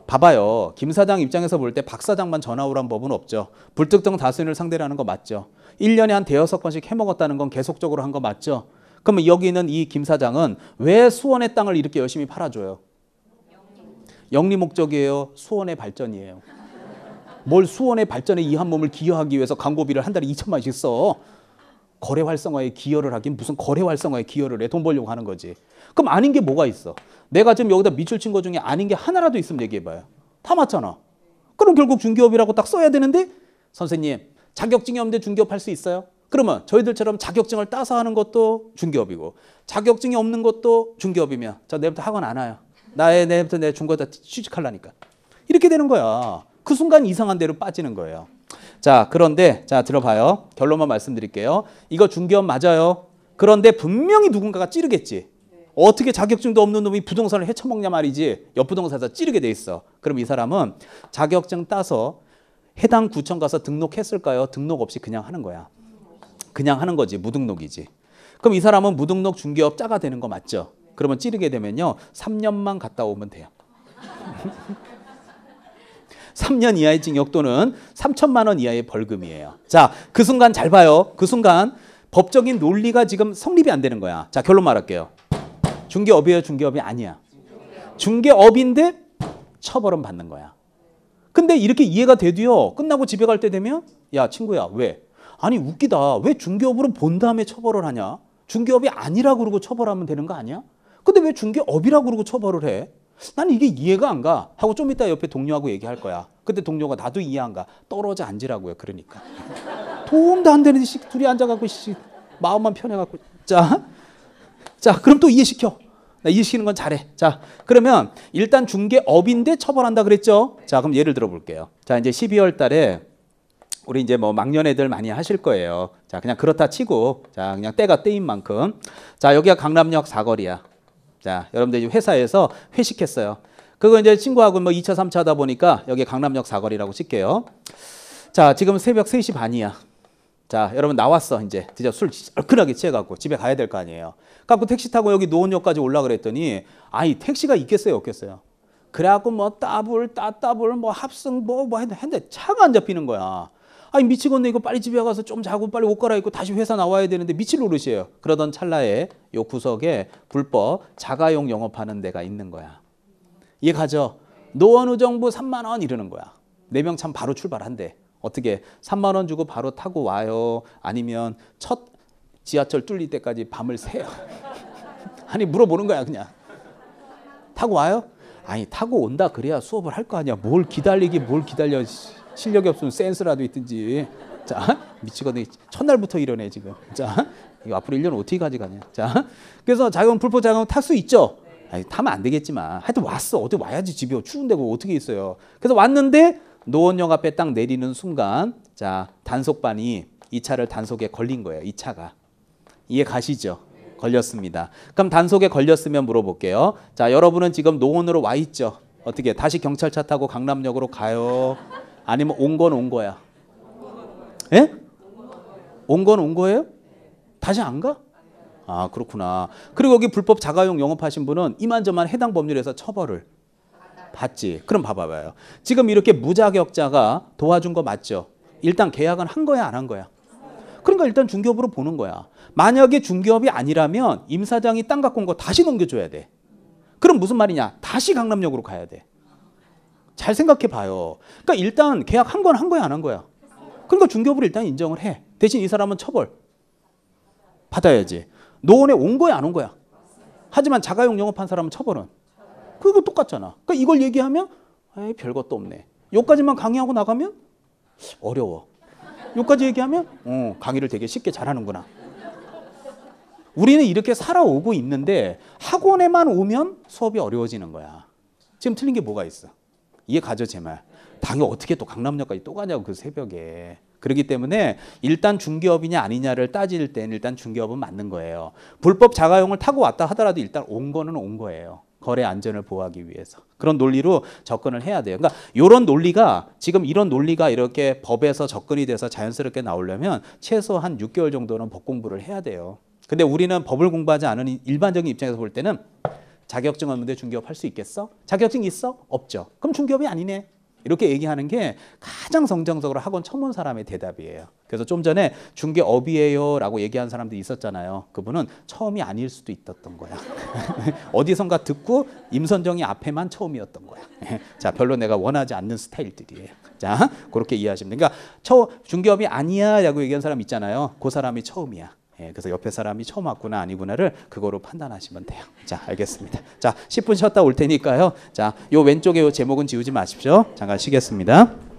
봐봐요. 김 사장 입장에서 볼 때 박 사장만 전화 오란 법은 없죠. 불특정 다수인을 상대로 하는 거 맞죠. 1년에 한 대여섯 건씩 해먹었다는 건 계속적으로 한 거 맞죠. 그러면 여기 있는 이 김 사장은 왜 수원의 땅을 이렇게 열심히 팔아줘요? 영리 목적이에요? 수원의 발전이에요? 뭘 수원의 발전에 이 한 몸을 기여하기 위해서 광고비를 한 달에 2천만원씩 써. 거래 활성화에 기여를 하긴 무슨 거래 활성화에 기여를 해. 돈 벌려고 하는 거지. 그럼 아닌 게 뭐가 있어? 내가 지금 여기다 밑줄 친 거 중에 아닌 게 하나라도 있으면 얘기해봐요. 다 맞잖아. 그럼 결국 중개업이라고 딱 써야 되는데 선생님 자격증이 없는데 중개업 할 수 있어요? 그러면 저희들처럼 자격증을 따서 하는 것도 중개업이고 자격증이 없는 것도 중개업이면 저 내일부터 학원 안 와요. 내일부터 내 중고다 취직하려니까. 이렇게 되는 거야. 그 순간 이상한 데로 빠지는 거예요. 자, 그런데 자 들어봐요. 결론만 말씀드릴게요. 이거 중개업 맞아요. 그런데 분명히 누군가가 찌르겠지. 어떻게 자격증도 없는 놈이 부동산을 헤쳐먹냐 말이지. 옆부동산에서 찌르게 돼 있어. 그럼 이 사람은 자격증 따서 해당 구청 가서 등록했을까요? 등록 없이 그냥 하는 거야. 그냥 하는 거지. 무등록이지. 그럼 이 사람은 무등록 중개업 짜가 되는 거 맞죠? 그러면 찌르게 되면요. 3년만 갔다 오면 돼요. 3년 이하의 징역 또는 3천만 원 이하의 벌금이에요. 자, 그 순간 잘 봐요. 그 순간 법적인 논리가 지금 성립이 안 되는 거야. 자, 결론 말할게요. 중개업이에요? 중개업이 아니야. 중개업인데 처벌은 받는 거야. 근데 이렇게 이해가 돼도요. 끝나고 집에 갈 때 되면 야 친구야 왜? 아니 웃기다. 왜 중개업으로 본 다음에 처벌을 하냐? 중개업이 아니라고 그러고 처벌하면 되는 거 아니야? 근데 왜 중개업이라고 그러고 처벌을 해? 나는 이게 이해가 안 가. 하고 좀 이따 옆에 동료하고 얘기할 거야. 근데 동료가 나도 이해 안 가. 떨어져 앉으라고요. 그러니까. 도움도 안 되는 씨 둘이 앉아갖고 씨 마음만 편해갖고. 자 그럼 또 이해시켜. 나 이해시키는 건 잘해. 자 그러면 일단 중개업인데 처벌한다 그랬죠. 자 그럼 예를 들어 볼게요. 자 이제 12월 달에 우리 이제 뭐 막년 애들 많이 하실 거예요. 자 그냥 그렇다 치고 자 그냥 때가 때인 만큼 자 여기가 강남역 사거리야. 자 여러분들 회사에서 회식했어요. 그거 이제 친구하고 뭐 2차 3차 하다 보니까 여기 강남역 사거리라고 칠게요. 자 지금 새벽 3시 반이야. 자 여러분 나왔어. 이제 드디어 술 얼큰하게 취해갖고 집에 가야 될 거 아니에요. 갖고 택시 타고 여기 노원역까지 올라 그랬더니 아니 택시가 있겠어요 없겠어요? 그래갖고 뭐 따블 뭐 합승 뭐 했는데 차가 안 잡히는 거야. 아니 미치겠네. 이거 빨리 집에 가서 좀 자고 빨리 옷 갈아입고 다시 회사 나와야 되는데 미칠 노릇이에요. 그러던 찰나에 요 구석에 불법 자가용 영업하는 데가 있는 거야. 이해 가죠? 노원우정부 3만 원 이러는 거야. 4명 참 바로 출발한대. 어떻게 3만 원 주고 바로 타고 와요? 아니면 첫 지하철 뚫릴 때까지 밤을 새요? 아니 물어보는 거야 그냥. 타고 와요? 아니 타고 온다 그래야 수업을 할 거 아니야. 뭘 기다려. 실력이 없으면 센스라도 있든지. 자 미치거든. 첫날부터 이러네 지금. 자 이거 앞으로 1년 어떻게 가져가냐. 자 그래서 자가용 불법 자가용 탈 수 있죠. 아니, 타면 안 되겠지만 하여튼 왔어. 어디 와야지. 집에 추운데 그거 어떻게 있어요. 그래서 왔는데 노원역 앞에 딱 내리는 순간 자 단속반이 이 차를 단속에 걸린 거예요. 이 차가. 이해 가시죠? 걸렸습니다. 그럼 단속에 걸렸으면 물어볼게요. 자, 여러분은 지금 노원으로 와 있죠. 어떻게 다시 경찰차 타고 강남역으로 가요? 아니면 온 건 온 거야? 예? 온 건 온 거예요? 다시 안 가? 아, 그렇구나. 그리고 여기 불법 자가용 영업하신 분은 이만저만 해당 법률에서 처벌을 받지. 그럼 봐봐요. 지금 이렇게 무자격자가 도와준 거 맞죠? 일단 계약은 한 거야, 안 한 거야? 그러니까 일단 중개업으로 보는 거야. 만약에 중개업이 아니라면 임 사장이 땅 갖고 온 거 다시 넘겨줘야 돼. 그럼 무슨 말이냐? 다시 강남역으로 가야 돼. 잘 생각해 봐요. 그러니까 일단 계약 한 건 한 거야, 안 한 거야? 그러니까 중개업으로 일단 인정을 해. 대신 이 사람은 처벌 받아야지. 노원에 온 거야, 안 온 거야? 하지만 자가용 영업한 사람은 처벌은? 그거 똑같잖아. 그러니까 이걸 얘기하면 에이, 별것도 없네. 여기까지만 강의하고 나가면 어려워. 여기까지 얘기하면 강의를 되게 쉽게 잘하는구나. 우리는 이렇게 살아오고 있는데 학원에만 오면 수업이 어려워지는 거야. 지금 틀린 게 뭐가 있어? 이해 가죠, 제 말? 당연히 어떻게 또 강남역까지 또 가냐고, 그 새벽에. 그렇기 때문에 일단 중개업이냐 아니냐를 따질 땐 일단 중개업은 맞는 거예요. 불법 자가용을 타고 왔다 하더라도 일단 온 거는 온 거예요. 거래 안전을 보호하기 위해서. 그런 논리로 접근을 해야 돼요. 그러니까 이런 논리가, 지금 이런 논리가 이렇게 법에서 접근이 돼서 자연스럽게 나오려면 최소한 6개월 정도는 법 공부를 해야 돼요. 근데 우리는 법을 공부하지 않은 일반적인 입장에서 볼 때는 자격증 없는데 중개업 할 수 있겠어? 자격증 있어? 없죠. 그럼 중개업이 아니네. 이렇게 얘기하는 게 가장 정정적으로 학원 처음 온 사람의 대답이에요. 그래서 좀 전에 중개업이에요 라고 얘기한 사람도 있었잖아요. 그분은 처음이 아닐 수도 있었던 거야. 어디선가 듣고 임선정이 앞에만 처음이었던 거야. 자, 별로 내가 원하지 않는 스타일들이에요. 자, 그렇게 이해하시면 돼요. 그러니까 중개업이 아니야 라고 얘기한 사람 있잖아요. 그 사람이 처음이야. 그래서 옆에 사람이 처음 왔구나 아니구나를 그거로 판단하시면 돼요. 자, 알겠습니다. 자, 10분 쉬었다 올 테니까요. 자, 요 왼쪽에 요 제목은 지우지 마십시오. 잠깐 쉬겠습니다.